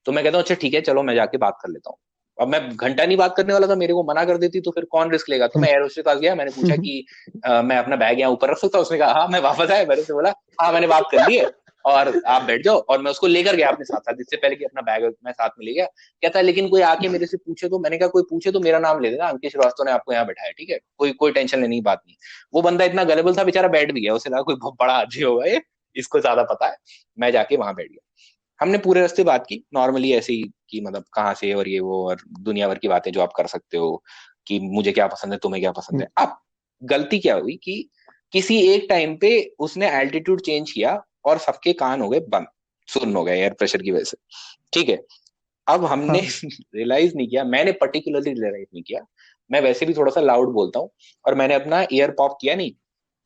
तो मैं कहता हूँ अच्छा ठीक है चलो मैं जाके बात कर लेता हूँ। अब मैं घंटा नहीं बात करने वाला था, मेरे को मना कर देती तो फिर कौन रिस्क लेगा। तो मैं एयर होस्टेस के पास गया, मैंने पूछा कि मैं अपना बैग यहाँ ऊपर रख सकता हूँ? उसने कहा हाँ। मैं वापस आया, मैंने उससे बोला हाँ मैंने बात कर ली है और आप बैठ जाओ, और मैं उसको लेकर गया अपने साथ साथ, इससे पहले कि अपना बैग मैं साथ में ले गया। कहता है लेकिन कोई आके मेरे से पूछे तो? मैंने कहा कोई पूछे तो मेरा नाम ले देना, अंकित श्रीवास्तव ने आपको यहाँ बैठाया, ठीक है, कोई कोई टेंशन लेने की बात नहीं। वो बंदा इतना गलेबल था बेचारा, बैठ भी गया, उसे लगा कोई बहुत बड़ा आदमी होगा ये, इसको ज्यादा पता है। मैं जाके वहां बैठ गया। हमने पूरे रास्ते बात की नॉर्मली ऐसे ही, कि मतलब कहाँ से और ये वो, और दुनिया भर की बातें जो आप कर सकते हो, कि मुझे क्या पसंद है, तुम्हें क्या पसंद है। अब गलती क्या हुई कि किसी एक टाइम पे उसने एल्टीट्यूड चेंज किया और सबके कान हो गए बंद, सुन्न हो गए एयर प्रेशर की वजह से, ठीक है। अब हमने हाँ रियलाइज नहीं किया, मैंने पर्टिकुलरली रियलाइज नहीं किया, मैं वैसे भी थोड़ा सा लाउड बोलता हूँ, और मैंने अपना ईयर पॉप किया नहीं,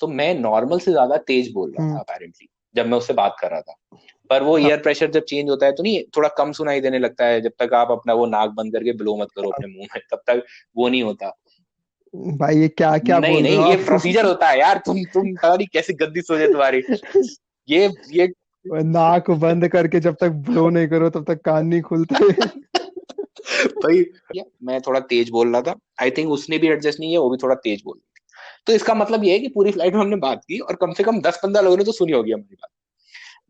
तो मैं नॉर्मल से ज्यादा तेज बोल रहा था अपेरेंटली जब मैं उससे बात कर रहा था। पर वो हाँ ईयर प्रेशर जब चेंज होता है तो नहीं, थोड़ा कम सुनाई देने लगता है, जब तक आप अपना वो नाक बंद करके ब्लो मत करो अपने मुंह में, तब तक वो नहीं होता। भाई ये क्या क्या नहीं बोल रहे नहीं, हो ये आप? प्रोसीजर होता है यार, तुम पता नहीं कैसी गंदी सोच है तुम्हारी। ये नाक बंद करके जब तक ब्लो नहीं करो तब तक कान नहीं खुलते। भाई मैं थोड़ा तेज बोल रहा था, आई थिंक उसने भी एडजस्ट नहीं किया, वो भी थोड़ा तेज बोल रही थी। तो इसका मतलब ये है कि पूरी फ्लाइट में हमने बात की और कम से कम 10-15 लोगों ने तो सुनी होगी हमारी बात,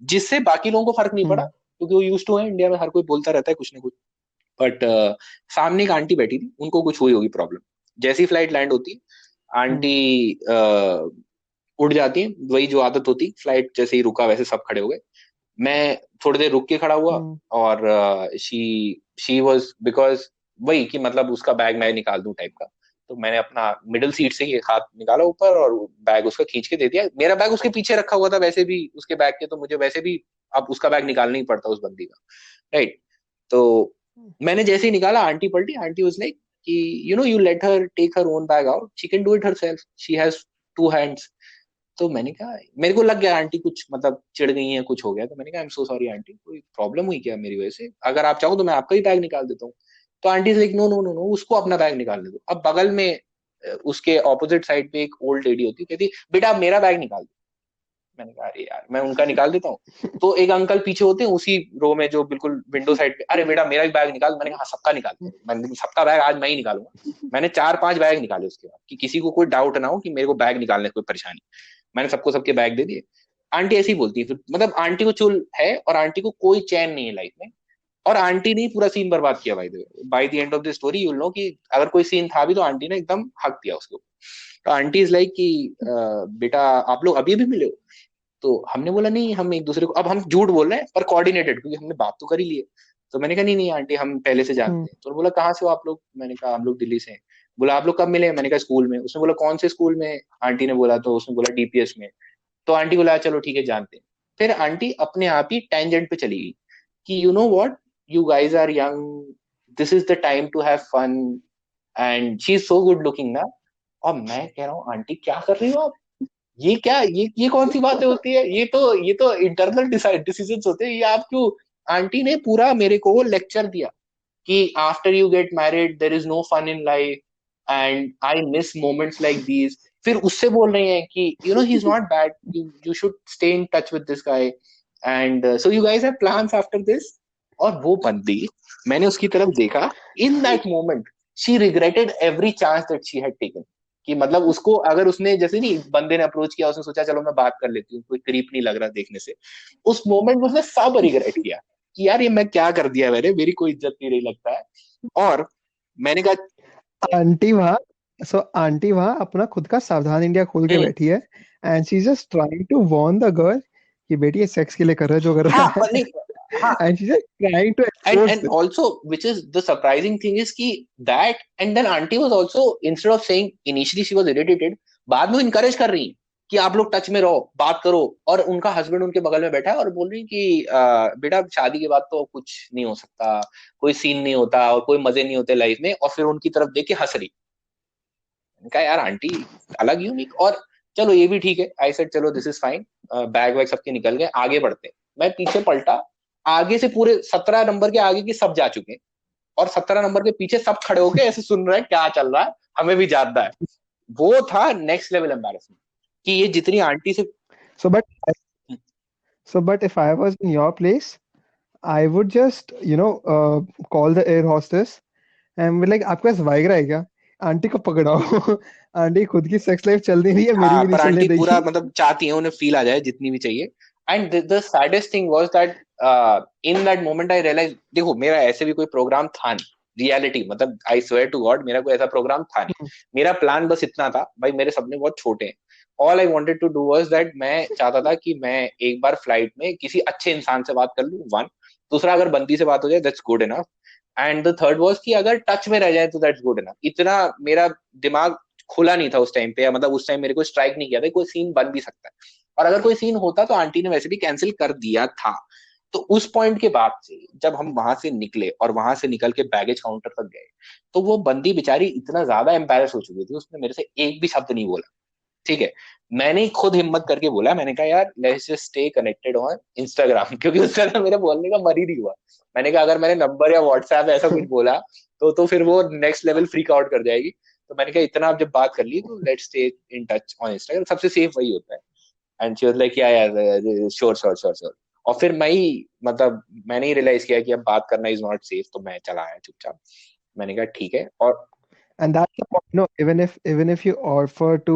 जिससे बाकी लोगों को फर्क नहीं पड़ा, क्योंकि वो यूज टू है, इंडिया में हर कोई बोलता रहता है कुछ ना कुछ। बट सामने एक आंटी बैठी थी, उनको कुछ हुई होगी प्रॉब्लम। जैसी फ्लाइट लैंड होती आंटी उड़ जाती है, वही जो आदत होती, फ्लाइट जैसे ही रुका वैसे सब खड़े हो गए। मैं थोड़ी देर रुक के खड़ा हुआ, और शी शी वाज बिकॉज वही कि मतलब उसका बैग मैं निकाल दूं टाइप का। तो मैंने अपना मिडिल सीट से एक हाथ निकाला ऊपर और बैग उसका खींच के दे दिया। मेरा बैग उसके पीछे रखा हुआ था वैसे भी उसके बैग के, तो मुझे वैसे भी अब उसका बैग निकालना ही पड़ता उस बंदी का, राइट। तो मैंने जैसे ही निकाला, आंटी पलटी, आंटी वाज लाइक कि you let her take her own bag out, she can do it herself, she has 2 hands. तो मैंने कहा, मेरे को लग गया आंटी कुछ मतलब चिढ़ गई है, कुछ हो गया। तो मैंने कहा I am so sorry aunty, कोई प्रॉब्लम हुई क्या मेरी वजह से? अगर आप चाहो तो मैं आपका ही बैग निकाल देता हूँ। तो आंटी से like no no no no, उसको अपना बैग निकालने दो। अब बगल में उसके ऑपोजिट साइड पे एक ओल्ड लेडी होती, कहती बेटा आप मेरा बैग निकाल दो। मैंने कहा अरे यार, मैं उनका निकाल देता हूँ। तो एक अंकल पीछे होते हैं उसी रो में जो बिल्कुल विंडो साइड पे, अरे बेटा मेरा भी बैग निकाल। मैंने कहा हाँ सबका निकाल, मैंने सबका बैग आज मैं ही निकालूंगा। मैंने 4-5 बैग निकाले उसके बाद, कि किसी को कोई डाउट ना हो कि मेरे को बैग निकालने में कोई परेशानी। मैंने सबको सबके बैग दे दिए। आंटी ऐसी बोलती है फिर, मतलब आंटी को चुल है और आंटी को कोई चैन नहीं है लाइफ में। और आंटी ने पूरा सीन बर्बाद किया by the end of the story, you know कि अगर कोई सीन था भी तो आंटी ने एकदम हक दिया उसको। तो आंटी इज लाइक कि बेटा आप लोग अभी भी मिले हो? तो हमने बोला नहीं, हम एक दूसरे को, अब हम झूठ बोल रहे हैं पर कोऑर्डिनेटेड, क्योंकि हमने बात तो कर ही ली है। तो मैंने कहा नहीं नहीं आंटी, हम पहले से जानते हैं। तो बोला कहाँ से हो आप लोग? मैंने कहा हम लोग दिल्ली से हैं। बोला आप लोग कब मिले? मैंने कहा स्कूल में। उसने बोला कौन से स्कूल में? आंटी ने बोला, तो उसने बोला डीपीएस में। तो आंटी बोला चलो ठीक है जानते हैं। फिर आंटी अपने आप ही टेंजेंट पे चली गई कि you know what, you guys are young, this is the time to have fun, and she is so good looking ना। और मैं कह रहा हूँ आंटी क्या कर रही हो आप? ये क्या, ये कौन सी बातें होती है? ये तो इंटरनल डिसीजंस होते हैं, ये आप क्यों? आंटी ने पूरा मेरे को लेक्चर दिया कि after you get married there is no fun in life, and I miss moments like these. फिर उससे बोल रहे हैं कि you know he is not bad, you should stay in touch with this guy, and so you guys have plans after this. और वो बंदी, मैंने उसकी तरफ देखा, in that moment she regretted every chance that she had taken. कि मतलब उसको अगर उसने जैसे नहीं बंदे ने अप्रोच किया, उसने सोचा चलो मैं बात कर लेती हूँ, कोई क्रीप नहीं लग रहा देखने से, उस मोमेंट में उसने सब रिग्रेट किया कि यार ये मैं क्या कर दिया, मेरी कोई इज्जत नहीं रही लगता है। और मैंने कहा आंटी वहाँ आंटी वहाँ अपना खुद का सावधान इंडिया खोल के बैठी है, and she is just trying to warn the girl कि बेटी ये सेक्स के लिए कर रहा है जो कर रहा हाँ है। पर नहीं, हाँ, and she is trying to and expose and also which is the surprising thing is कि that, and then auntie was also, instead of saying initially she was irritated, बाद में इनकरेज कर रही है कि आप लोग टच में रहो, बात करो। और उनका हस्बैंड उनके बगल में बैठा है और बोल रही है कि बेटा शादी के बाद तो कुछ नहीं हो सकता, कोई सीन नहीं होता और कोई मजे नहीं होते लाइफ में। और फिर उनकी तरफ देख के हंस रही। मैंने कहा यार आंटी अलग यूनिक। और चलो ये भी ठीक है, आई सेड चलो दिस इज फाइन, बैग वैग सबके निकल गए, आगे बढ़ते हैं। मैं पीछे पलटा, आगे से पूरे 17 नंबर के आगे के सब जा चुके हैं, और 17 नंबर के पीछे सब खड़े होके ऐसे सुन रहे हैं क्या चल रहा है, हमें भी जानना है। वो था नेक्स्ट लेवल एम्बैरेसमेंट कि ये जितनी आंटी से। So but if I was in your place, I would just, call the air hostess and like आपके पास वाइग्रा है क्या? आंटी को पकड़ाओ। आंटी खुद की सेक्स लाइफ चल नहीं रही है, मेरी हाँ भी नहीं पर चलने आंटी पूरा देगी। मतलब चाहती है, उन्हें फील आ जाए जितनी भी चाहिए। And the saddest thing was that in that moment I realize, देखो मेरा ऐसे भी कोई प्रोग्राम था नहीं, रियलिटी मतलब आई स्वेयर टू गॉड मेरा कोई ऐसा प्रोग्राम था नहीं। मेरा प्लान बस इतना था, भाई मेरे सपने बहुत छोटे हैं। All I wanted to do was that, मैं चाहता था कि मैं एक बार फ्लाइट में किसी अच्छे इंसान से बात कर लूं, वन। दूसरा, अगर बंदी से बात हो जाए that's good enough. And the third was कि अगर टच में रह जाए तो दैट्स गुड इनफ। इतना मेरा दिमाग खुला नहीं था उस टाइम पे, या मतलब उस टाइम मेरे को स्ट्राइक नहीं किया था कोई सीन बन भी सकता है। और अगर कोई सीन होता तो आंटी ने वैसे भी कैंसिल कर दिया था। तो उस पॉइंट के बाद से जब हम वहां से निकले और वहां से निकल के बैगेज काउंटर तक गए, तो वो बंदी बेचारी इतना ज्यादा एम्बेरस हो चुकी थी, उसने मेरे से एक भी शब्द नहीं बोला। ठीक है। मैंने खुद हिम्मत करके बोला, मैंने कहा यार let's just stay connected on Instagram, क्योंकि उस तरह मेरे बोलने का मन ही नहीं हुआ। मैंने कहा अगर मैंने नंबर या व्हाट्सएप ऐसा कुछ बोला तो फिर वो नेक्स्ट लेवल फ्रीक आउट कर जाएगी। तो मैंने कहा इतना आप जब बात कर ली तो let's stay in touch on Instagram, सबसे सेफ वही होता है। एंड शी वाज लाइक या यार श्योर श्योर श्योर श्योर। और फिर मैं ही मतलब मैंने ही रियलाइज किया कि अब बात करना इज नॉट सेफ, तो मैं चला आया चुपचाप। मैंने कहा ठीक है। और And that's the point, no, even if you offer to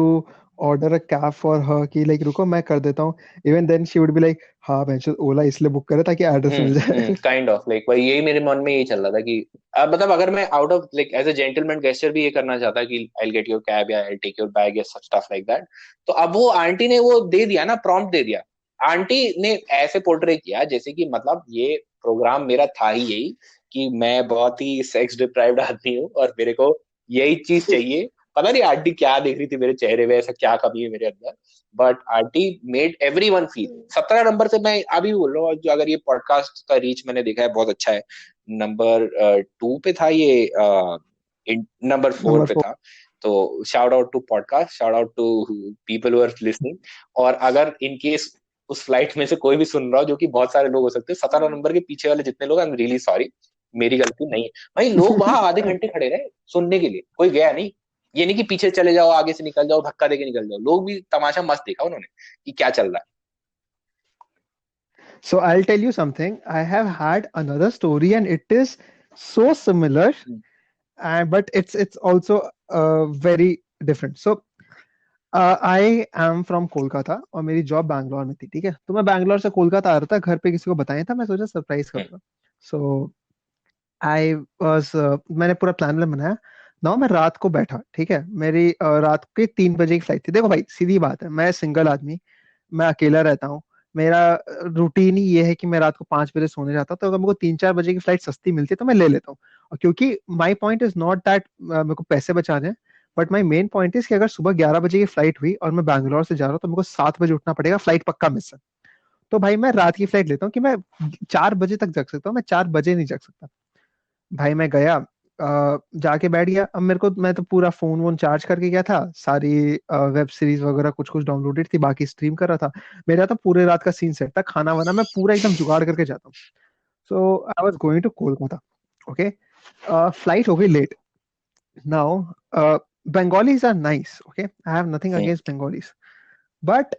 order a cab for her कि like रुको मैं कर देता हूँ, even then she would be like हाँ मैं ओला इसलिए बुक करे ताकि एड्रेस मिल जाए। काइंड ऑफ लाइक वही, यही मेरे मन में यही चल रहा था कि अब मतलब अगर मैं out of like as a gentleman gesture भी ये करना चाहता कि आई गेट योर कैब या आई टेक योर बैग या सच स्टफ लाइक दैट, तो अब वो आंटी ने वो दे दिया ना, प्रॉम्प्ट दे दिया। आंटी ने ऐसे पोर्ट्रे किया जैसे कि मतलब ये प्रोग्राम मेरा था ही यही, कि मैं बहुत ही सेक्स डिप्राइव्ड आदमी हूँ और मेरे को यही चीज चाहिए। पता नहीं आंटी क्या देख रही थी मेरे चेहरे में, ऐसा क्या कमी है मेरे अंदर, but aunty made everyone feel. 17 number से मैं अभी भी बोल रहा हूँ, जो अगर ये पॉडकास्ट का रीच मैंने देखा है बहुत अच्छा है। नंबर 2 पे था ये, नंबर 4 नंबर पे 4। था। तो shout out to podcast, shout out to people who are listening. और अगर इन केस उस फ्लाइट में से कोई भी सुन रहा हो, जो कि बहुत सारे लोग हो सकते हैं, 17 नंबर के पीछे वाले जितने लोग, आई एम रियली सॉरी, मेरी गलती नहीं है। भाई लोग वहां आधे घंटे खड़े रहे सुनने के लिए, कोई गया नहीं। ये नहीं कि पीछे चले जाओ, आगे से निकल जाओ, धक्का देके निकल जाओ, लोग भी तमाशा मस्त देखा उन्होंने कि क्या चल रहा So I'll tell you something. I have had another story and it is so similar, है। but it's also very different. So I am from Kolkata और मेरी जॉब बैंगलोर में थी, ठीक है। तो मैं बैंगलोर से कोलकाता आ रहा था, घर पे किसी को बताया था, मैं सोचा सरप्राइज करूंगा। सो आई वाज मैंने पूरा प्लान बनाया ना। मैं रात को बैठा, ठीक है, मेरी रात के 3 बजे की फ्लाइट थी। देखो भाई सीधी बात है, मैं सिंगल आदमी, मैं अकेला रहता हूँ। मेरा रूटीन ही ये है कि मैं रात को 5 बजे सोने जाता हूँ, तो अगर मेरे को 3-4 बजे की फ्लाइट सस्ती मिलती है तो मैं ले लेता हूँ। और क्योंकि my point is not that मेरे को पैसे बचाने हैं, but my main point is कि अगर सुबह 11 बजे की फ्लाइट हुई और मैं बैंगलोर से जा रहा हूँ तो मेरे को 7 बजे उठना पड़ेगा, फ्लाइट पक्का मिस है। तो भाई मैं रात की फ्लाइट लेता हूँ कि मैं 4 बजे तक जग सकता हूँ, मैं 4 बजे नहीं जग सकता। भाई मैं गया, जाके बैठ गया। अब मेरे को, मैं तो पूरा फोन वोन चार्ज करके गया था, सारी वेब सीरीज वगैरह कुछ कुछ डाउनलोडेड थी, बाकी स्ट्रीम कर रहा था। मेरा तो पूरे रात का सीन सेट था, खाना वाना मैं पूरा एकदम जुगाड़ करके जाता हूँ। So I was going to Kolkata. Okay, flight हो गई late. Now Bengalis are nice, okay? I have nothing against Bengalis, but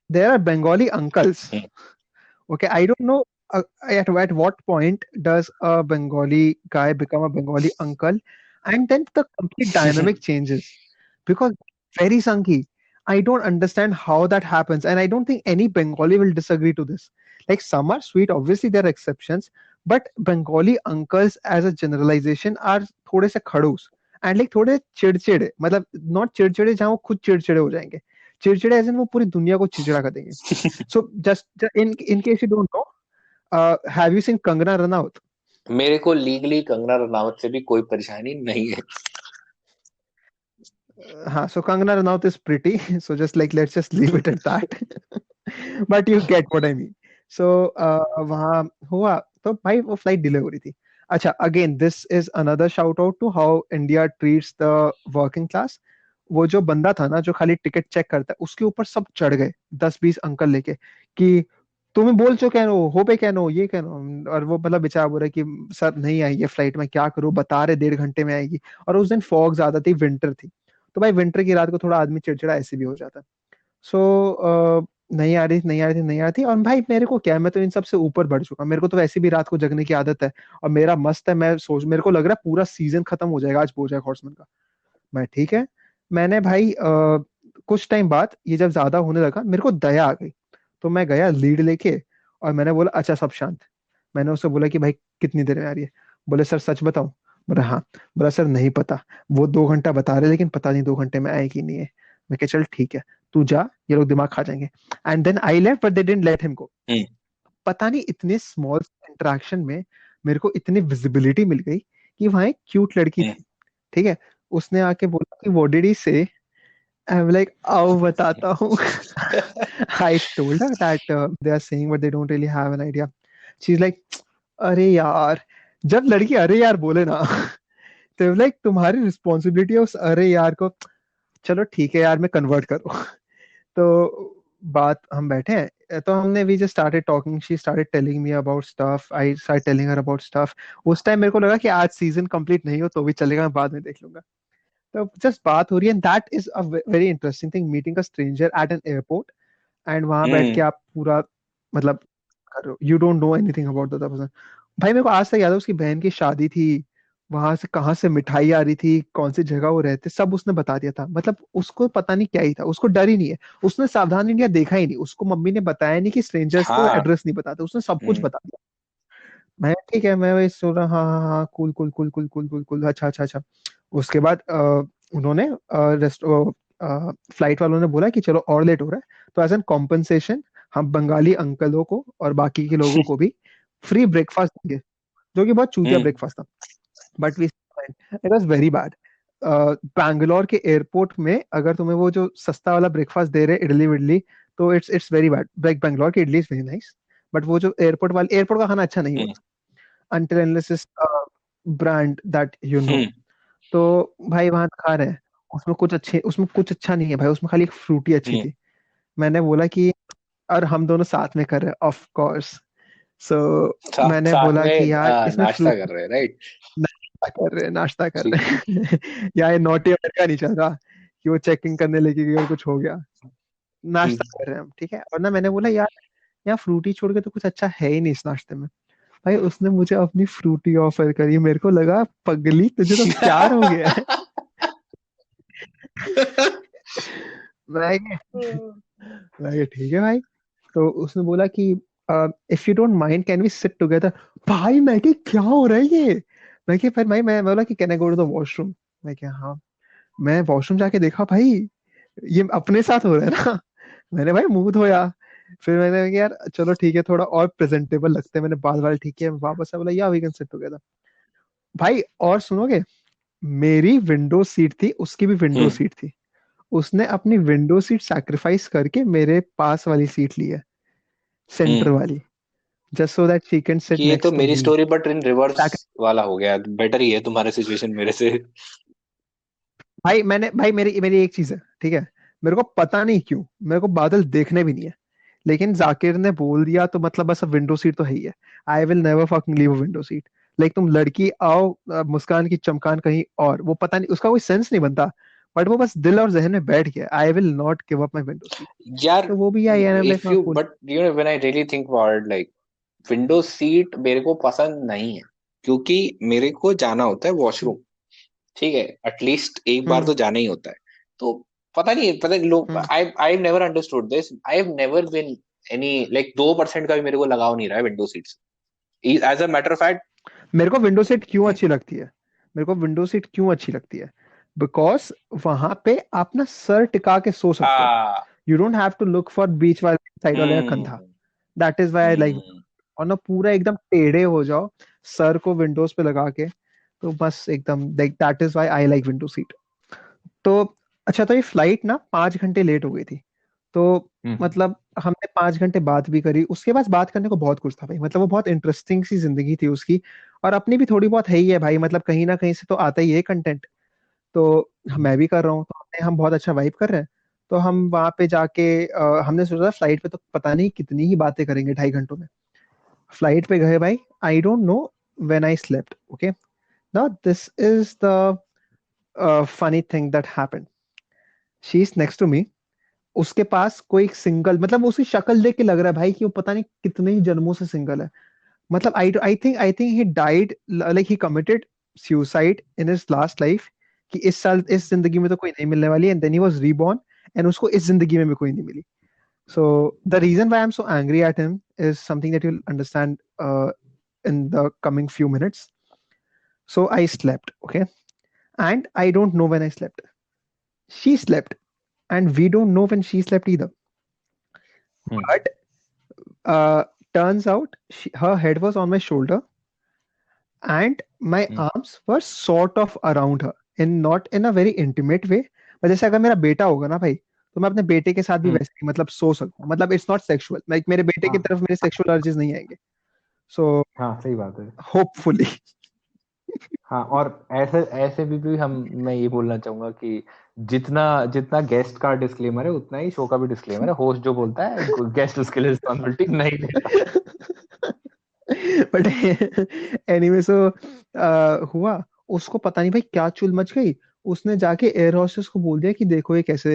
there are Bengali uncles. Okay, I don't know at what point does a Bengali guy become a Bengali uncle, and then the complete dynamic changes because very Sanki. I don't understand how that happens, and I don't think any Bengali will disagree to this. Like some are sweet, obviously there are exceptions, but Bengali uncles as a generalization are थोड़े से खड़ूस and like थोड़े चिड़चिड़े, मतलब not चिड़चिड़े जहाँ वो खुद चिड़चिड़े हो जाएंगे, चिड़चिड़े एज इन वो पूरी दुनिया को चिड़चिड़ा कर देंगे। So just in case you don't know, have you seen Kangana Ranaut? मेरे को लीगली कंगना रनावत से भी कोई परेशानी नहीं है। हाँ, so Kangana Ranaut is pretty, so just like let's just leave it at that. But you get what I mean. So वहाँ हुआ तो भाई वो फ्लाइट डिले हो रही थी। अच्छा, again this is another shout out to how India treats the working class. वो जो बंदा था ना जो खाली टिकट चेक करता है, उसके ऊपर सब चढ़ गए 10-20 अंकल लेके कि तुम्हें बोल चो क्या हो पे क्या ये क्या और वो मतलब बेचारा बोल रहा है कि सर नहीं आई ये फ्लाइट, में क्या करूं, बता रहे 1.5 घंटे में आएगी। और उस दिन फॉग ज्यादा थी, विंटर थी, तो भाई विंटर की रात को थोड़ा आदमी चिड़चिड़ा ऐसे भी हो जाता है। सो नहीं आ रही थी। और भाई मेरे को क्या है, मैं तो इन सब से ऊपर बढ़ चुका, मेरे को तो वैसे भी रात को जगने की आदत है। और मेरा मस्त है, मैं सोच, मेरे को लग रहा है पूरा सीजन खत्म हो जाएगा आज बोजैक हॉर्समैन का। मैं ठीक है। मैंने भाई कुछ टाइम बाद ये जब ज्यादा होने लगा मेरे को दया आ गई। तो मैं गया लीड लेके, और मैंने बोला अच्छा सब शांत। मैंने उससे बोला कि भाई कितनी देर में आ रही है। बोले सर सच बताऊं। बोला हाँ। बोला सर नहीं पता, वो 2 घंटा बता रहे लेकिन पता नहीं 2 घंटे में आएगी नहीं है। मैं कहा चल ठीक है, तू जा, ये लोग दिमाग खा जाएंगे। And then I left but they didn't let him go. Hmm. पता नहीं इतने स्मॉल इंटरेक्शन में मेरे को इतनी विजिबिलिटी मिल गई कि वहां एक क्यूट लड़की हम्म। थी। ठीक है। उसने आके बोला कि व्हाट डिड ही से। आई एम लाइक आओ बताता हूँ। I told her that they are saying but they don't really have an idea. She's like अरे यार। जब लड़की अरे यार बोले ना तो लाइक तुम्हारी रिस्पॉन्सिबिलिटी है उस अरे यार को, चलो ठीक है यार मैं कन्वर्ट करो। तो बात हम बैठे हैं तो हमने we just started talking, she started telling me about stuff, I start telling her about stuff. उस टाइम मेरे को लगा कि आज सीजन कंप्लीट नहीं हो तो भी चलेगा, मैं बाद में देख लूंगा। तो जस्ट बात हो रही है, and that is a very interesting thing, meeting a stranger eight an airport. And वहां बैठ के हम्म। आप पूरा मतलब कर रहे हो, you don't know anything about the person. भाई मेरे को आज तक याद है उसकी बहन की शादी थी, वहां से कहाँ से मिठाई आ रही थी, कौन सी जगह वो रहते, सब उसने बता दिया था। मतलब उसको पता नहीं क्या ही था, उसको डर ही नहीं है। उसने सावधान इंडिया देखा ही नहीं, उसको मम्मी ने बताया नहीं कि स्ट्रेंजर्स को हाँ। एड्रेस नहीं बताते, उसने सब कुछ हम्म। बता दिया। मैं ठीक है, मैं वही सोच रहा, हाँ हाँ हाँ cool cool cool cool cool cool cool, अच्छा अच्छा अच्छा। उसके बाद उन्होंने रेस्ट फ्लाइट वालों ने बोला कि चलो और लेट हो रहा है तो एज एन कॉम्पनसेशन हम बंगाली अंकलों को और बाकी के लोगों को भी फ्री ब्रेकफास्ट देंगे, जो कि बहुत चूतिया हम्म। ब्रेकफास्ट था। But we it was very bad. Bangalore के एयरपोर्ट में अगर तुम्हें वो जो सस्ता वाला ब्रेकफास्ट दे रहे इडली विडली, तो it's very bad. Like Bangalore की idli is very nice, but वो जो एयरपोर्ट का खाना अच्छा नहीं हम्म। होता, until unless it's a brand that you know। हम्म। तो भाई वहां खा रहे हैं, उसमें कुछ अच्छा नहीं है भाई, उसमें खाली एक फ्रूटी अच्छी हम्म। थी। मैंने बोला कि, और हम दोनों साथ में कर रहे हैं ऑफ कोर्स। सो मैंने साथ बोला कि में यार इसमें नाश्ता फ्रूट, कर रहे हैं, राइट? नाश्ता कर ठीक। रहे हैं। या ये नॉटी अमेरिका नहीं चल रहा कि वो चेकिंग करने लेके गई और कुछ हो गया। नाश्ता हम्म। कर रहे हैं हम, ठीक है। और ना मैंने बोला यार यहाँ फ्रूटी छोड़ के तो कुछ अच्छा है ही नहीं इस नाश्ते में। भाई उसने मुझे अपनी फ्रूटी ऑफर करी, मेरे को लगा पगली तुझे तो प्यार हो गया है। मैं ठीक है भाई। तो उसने बोला कि if you don't mind can we sit together. भाई मैं कि क्या हो रहा है ये। मैं कि फिर भाई मैं बोला कि can I go to the washroom. मैं क्या हाँ। मैं वॉशरूम जाके देखा भाई ये अपने साथ हो रहा है ना। मैंने भाई मुंह धोया। फिर मैंने कहा यार चलो ठीक है, थोड़ा और प्रेजेंटेबल लगते हैं, मैंने बाल वाल ठीक है वापस से बोला या वी कैन सिट टुगेदर। भाई और सुनोगे, मेरी विंडो सीट थी, उसकी भी विंडो हम्म। सीट थी। उसने अपनी विंडो सीट सैक्रिफाइस करके मेरे पास वाली सीट ली है, सेंटर हम्म। वाली, just so that she can sit ये तो नेक्स्ट टू मेरी मी। स्टोरी बट इन रिवर्स वाला हो गया, बेटर ही है तुम्हारे सिचुएशन मेरे से। भाई मेरी मेरी एक चीज है, ठीक है। मेरे को पता नहीं क्यों, मेरे को बादल देखने भी नहीं है, लेकिन जाकिर ने बोल दिया तो मतलब बस अब विंडो सीट तो है ही है। I will never fucking leave a window seat. Like तुम लड़की आओ मुस्कान की चमकान कहीं और, वो पता नहीं उसका कोई सेंस नहीं बनता, बट वो बस दिल और जहन में बैठ गया, I will not give up my window seat. यार, तो वो भी आई एम लाइक इफ हाँ you cool। But you know when I really think about like window seat मेरे को पसंद नहीं है, क्योंकि मेरे को जाना होता है हम्म वॉशरूम। ठीक है, एटलीस्ट एक बार हम्म तो जाना ही होता है। तो पता नहीं लोग, hmm. I I never understood this, I have never been any like 2% का भी मेरे को लगाव नहीं रहा है window seats. As a matter of fact. मेरे को विंडो सीट क्यों अच्छी लगती है, मेरे को विंडो सीट क्यों अच्छी लगती है, बिकॉज वहां पे आप ना सर टिका के सो सकते हो। Uh you don't have to look for बीच वाले साइड वाले का कंधा। Hmm. That is why I like. Hmm. और ना पूरा एकदम टेढ़े हो जाओ, सर को विंडोज पे लगा के, तो बस एकदम like that is why I like window seat. तो अच्छा, तो ये फ्लाइट ना 5 घंटे लेट हो गई थी। तो हम्म। मतलब हमने 5 घंटे बात भी करी, उसके बाद बात करने को बहुत कुछ था भाई, मतलब वो बहुत इंटरेस्टिंग सी जिंदगी थी उसकी। और अपनी भी थोड़ी बहुत है ही है भाई, मतलब कहीं ना कहीं से तो आता ही है कंटेंट। तो मैं भी कर रहा हूँ, तो हम बहुत अच्छा वाइब कर रहे हैं। तो हम वहां पे जाके हमने सोचा फ्लाइट पे तो पता नहीं कितनी ही बातें करेंगे 2.5 घंटों में। फ्लाइट पे गए भाई, I don't know when I slept, okay. Now this is the funny thing that happened. She is next to me. उसके पास कोई सिंगल, मतलब उसकी शक्ल देख के लग रहा है भाई कि वो पता नहीं कितने ही जन्मों से सिंगल है। मतलब I think he died, like he committed suicide in his last life, कि इस साल इस जिंदगी में तो कोई नहीं मिलने वाली, and then he was reborn, and उसको इस जिंदगी में भी कोई नहीं मिली. So the reason why I'm so angry at him is something that you'll understand in the coming few minutes. So I slept, okay, and I don't know when I slept. She slept, and we don't know when she slept either. Hmm. But uh, turns out her head was on my shoulder, and my arms were sort of around her, in not in a very intimate way. but जैसे अगर मेरा बेटा होगा ना भाई, तो मैं अपने बेटे के साथ भी वैसे ही मतलब सो सकता हूँ. मतलब इट्स नॉट सेक्सुअल, लाइक मेरे बेटे की हाँ तरफ मेरे सेक्सुअल अर्जेस नहीं आएंगे. सो हाँ सही बात है. होपफुली. हाँ, और ऐसे ऐसे भी मैं ये बोलना चाहूंगा कि जितना जितना गेस्ट का डिस्क्लेमर है उतना ही शो का भी डिस्क्लेमर है. होस्ट जो बोलता है गेस्ट उसके लिए रिस्पॉन्सिबिलिटी नहीं लेता. बट एनीवे, सो हुआ, उसको पता नहीं भाई क्या चुल मच गई. उसने जाके एयर होस्टेस को बोल दिया कि देखो ये कैसे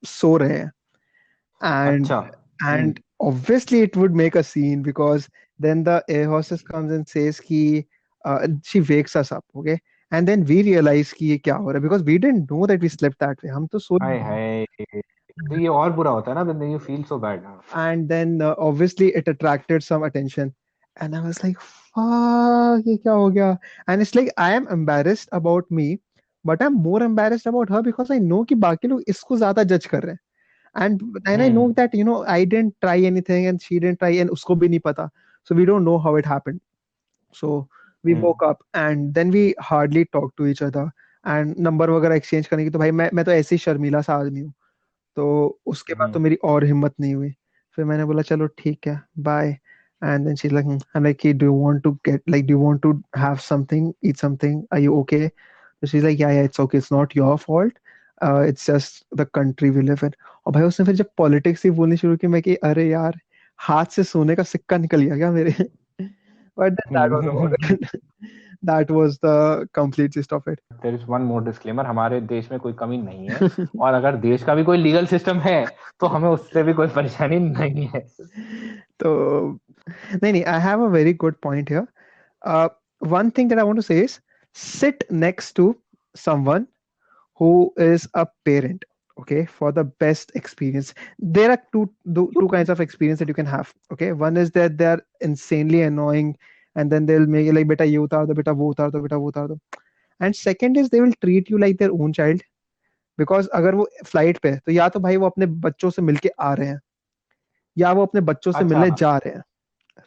सो रहे हैं. and अच्छा. and obviously it would make a scene, because then the air hostess comes and says ki she wakes us up, okay, and then we realize कि ये क्या हो रहा है, because we didn't know that we slept that way. हम तो सो हाय हाय, तो ये और बुरा होता है ना, then you feel so bad. and then obviously it attracted some attention, and I was like fuck, ये क्या हो गया. And it's like I am embarrassed about me, but I'm more embarrassed about her, because I know कि बाकी लोग इसको ज्यादा जज कर रहे हैं. And I know that I didn't try anything and she didn't try, and usko bhi nahi pata, so we don't know how it happened. So we woke up and then we hardly talked to each other, and number वगैरह exchange करने की तो भाई मैं तो ऐसे ही शर्मीला सा आदमी हूँ. तो उसके बाद तो मेरी और हिम्मत नहीं हुई. फिर मैंने बोला चलो ठीक है, bye. And then she's like, I'm like, hey, do you want to have something, eat something? Are you okay? So she's like, yeah, it's okay. It's not your fault. It's just the country we live in. और भाई उसने फिर जब पॉलिटिक्स ही बोलनी शुरू की, मैं कि अरे यार, हाथ से सोने का सिक्का निकल गया क्या मेरे. But then that was about it. That was the complete gist of it. There is one more disclaimer, हमारे देश में कोई कमी नहीं है, और अगर देश का भी कोई लीगल सिस्टम है तो हमें उससे भी कोई परेशानी नहीं है. तो नहीं, I have a very good point here. One thing that I want to say is, sit next to someone who is a parent, okay, for the best experience. There are two kinds of experience that you can have, okay. One is that they're insanely annoying, and then they'll make you like, beta ye utar do, beta wo utar do, beta wo utar do. And second is they will treat you like their own child, because अगर वो फ्लाइट पे है तो या तो भाई वो अपने बच्चों से मिलके आ रहे हैं, या वो अपने बच्चों से अच्छा. मिलने जा रहे हैं,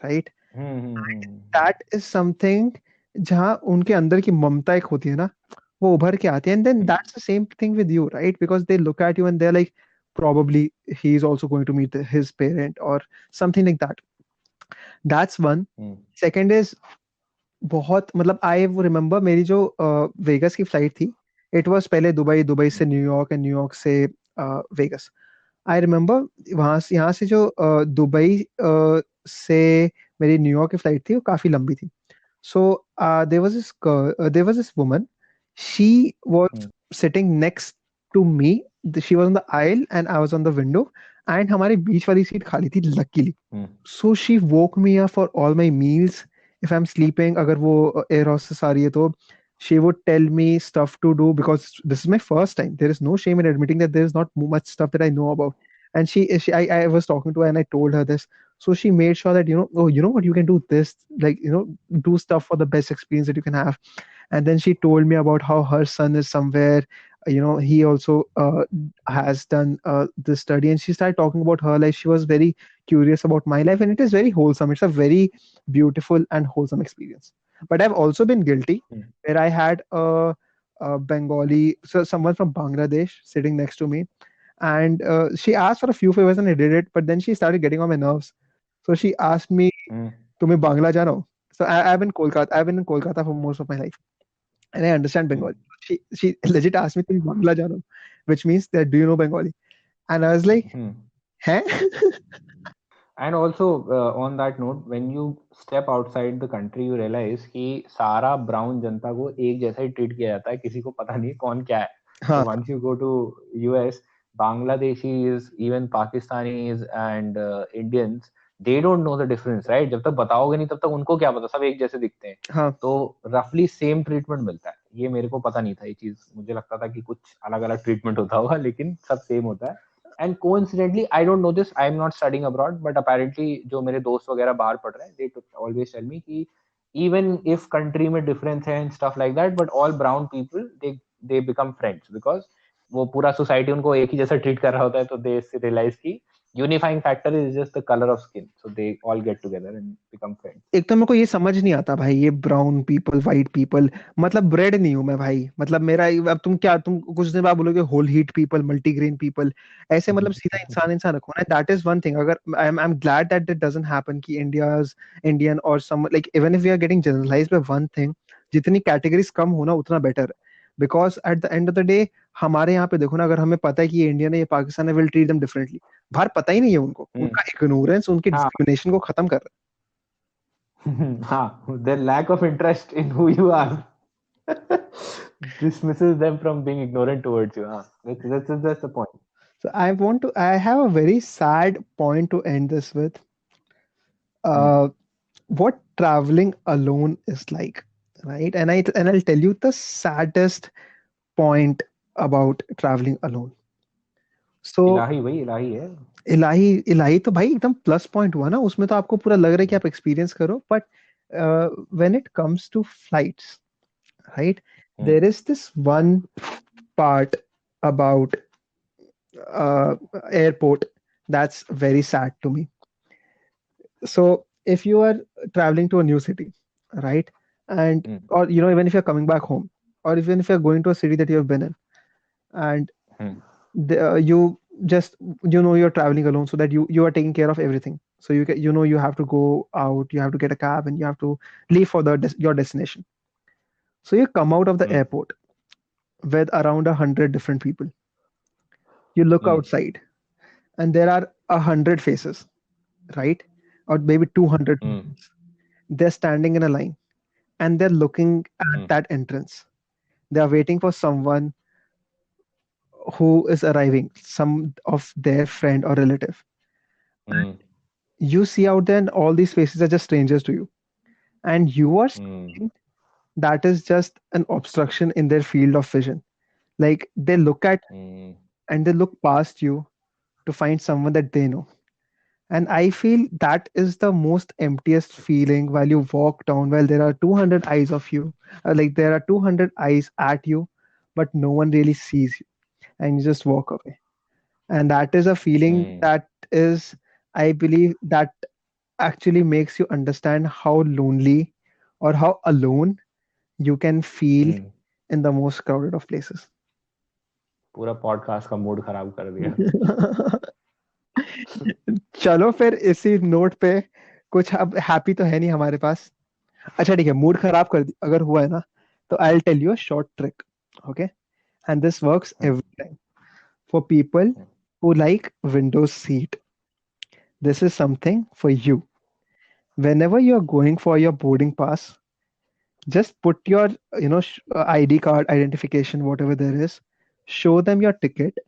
राइट. दैट इज समथिंग जहाँ उनके अंदर की ममता एक होती है ना, वो उभर के आती है. And then that's the same thing with you, right, because they look at you and they are like, probably he is also going to meet his parent or something like that. That's one. Second is, बहुत मतलब आई वो रिमेम्बर मेरी जो वेगस की फ्लाइट थी, इट वाज पहले दुबई, दुबई से न्यूयॉर्क, एंड न्यूयॉर्क से वेगस. आई रिमेम्बर वहां से, यहाँ से जो दुबई से मेरी न्यूयॉर्क की फ्लाइट थी, वो काफी लंबी थी. So there was this woman, she was sitting next to me. She was on the aisle and I was on the window, and हमारी बीच वाली सीट खाली थी luckily. So she woke me up for all my meals. If I'm sleeping, अगर वो air hostess आ रही है तो she would tell me stuff to do, because this is my first time. There is no shame in admitting that there is not much stuff that I know about. And I was talking to her and I told her this. So she made sure that, oh, you know what, you can do this, like, do stuff for the best experience that you can have. And then she told me about how her son is somewhere, he also has done this study, and she started talking about her life. She was very curious about my life, and it is very wholesome. It's a very beautiful and wholesome experience. But I've also been guilty, where I had a Bengali, so someone from Bangladesh sitting next to me, and she asked for a few favors and I did it, but then she started getting on my nerves. So she asked me, "Tumhe Bangla jano?" So I've been Kolkata. I've been in Kolkata for most of my life, and I understand Bengali. She legit asked me, "Tumhe Bangla jano?" Which means that, do you know Bengali? And I was like, "Huh?" And also on that note, when you step outside the country, you realize कि सारा ब्राउन जनता को एक जैसा ही ट्रीट किया जाता है, किसी को पता नहीं कौन क्या है. So once you go to US, Bangladeshis, even Pakistanis and Indians, they don't know the difference, right? जब तक बताओगे नहीं तब तक उनको क्या पता, सब एक जैसे दिखते हैं. हाँ. तो रफली सेम ट्रीटमेंट मिलता है. ये मेरे को पता नहीं था ये चीज, मुझे लगता था कि कुछ अलग अलग ट्रीटमेंट होता होगा, लेकिन सब सेम होता है. And coincidentally, I don't no this, I am not studying abroad, but apparently जो मेरे दोस्त वगैरह बाहर पढ़ रहे हैं, दे ऑलवेज टेल मी कि even if country में difference है and stuff like that, but all brown people they become friends because वो पूरा सोसाइटी उनको एक ही जैसा ट्रीट कर रहा होता है. तो दे रियलाइज की unifying factor is just the colour of skin, so they all get together and become friends. एक तो मेरे को ये समझ नहीं आता भाई, ये ब्राउन पीपल, व्हाइट पीपल, मतलब ब्रेड नहीं हूं मैं भाई. मतलब मेरा अब तुम कुछ दिन बाद बोलोगे whole wheat people, multigrain people, ऐसे मतलब सीधा इंसान इंसान रखो ना. That is one thing. अगर I am glad that it doesn't happen कि इंडियन और some like even if we are getting generalised by one thing, जितनी कैटेगरीज कम होना उतना बेटर है. Because at the end of the day हमारे यहाँ पे देखो ना, अगर हमें पता है कि ये इंडियन है, ये पाकिस्तान है, विल ट्रीट देम डिफरेंटली. बाहर पता ही नहीं है उनको, उनका इग्नोरेंस उनकी डिस्क्रिमिनेशन को खत्म कर रहा है. Their lack of interest in who you are dismisses them from being ignorant towards you. That's the point. So I have a very sad point to end this with. What traveling alone is like, right? And I'll tell you the saddest point about traveling alone. So इलाही है. इलाही तो भाई एकदम प्लस पॉइंट हुआ ना. उसमें तो आपको पूरा लग रहा है कि आप एक्सपीरियंस करो. But when it comes to flights, right? There is this one part about airport that's very sad to me. So if you are traveling to a new city, right? And or even if you're coming back home, or even if you're going to a city that you have been in, and you just you're traveling alone, so that you are taking care of everything. So you have to go out, you have to get a cab, and you have to leave for your destination. So you come out of the airport with around 100 different people. You look outside, and there are 100 faces, right? Or maybe 200 people. They're standing in a line, and they're looking at that entrance. They are waiting for someone who is arriving, some of their friend or relative. You see out there, and all these faces are just strangers to you, and you are seeing that is just an obstruction in their field of vision. Like they look at and they look past you to find someone that they know. And I feel that is the most emptiest feeling while you walk down, while there are 200 eyes of you, like there are 200 eyes at you, but no one really sees you, and you just walk away. And that is a feeling that is, I believe, that actually makes you understand how lonely or how alone you can feel in the most crowded of places. पूरा पॉडकास्ट का मूड खराब कर दिया. चलो फिर इसी नोट पे, कुछ अब हैप्पी तो है नहीं हमारे पास. अच्छा ठीक है, मूड खराब कर अगर हुआ है ना, तो I will tell you a short trick. Okay, and this works every time for people who like window seat. This is something for you. Whenever you're going for your boarding pass, just put your ID card, identification, whatever there is, show them your ticket,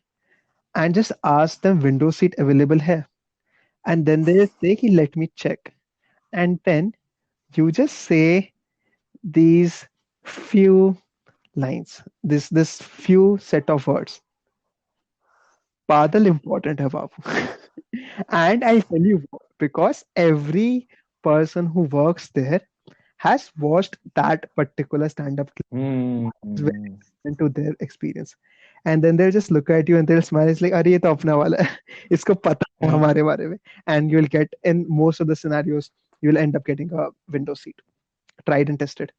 and just ask them window seat available hai. And then they say ki let me check, and then you just say these few lines, this few set of words. Badal important hai babu. And I'll tell you what, because every person who works there has watched that particular stand-up clip into their experience. And then they'll just look at you and they'll smile. It's like, "Arey, ye to apna wala hai. Isko pata hai hamare bare mein." And you'll get, in most of the scenarios, you'll end up getting a window seat. Tried and tested.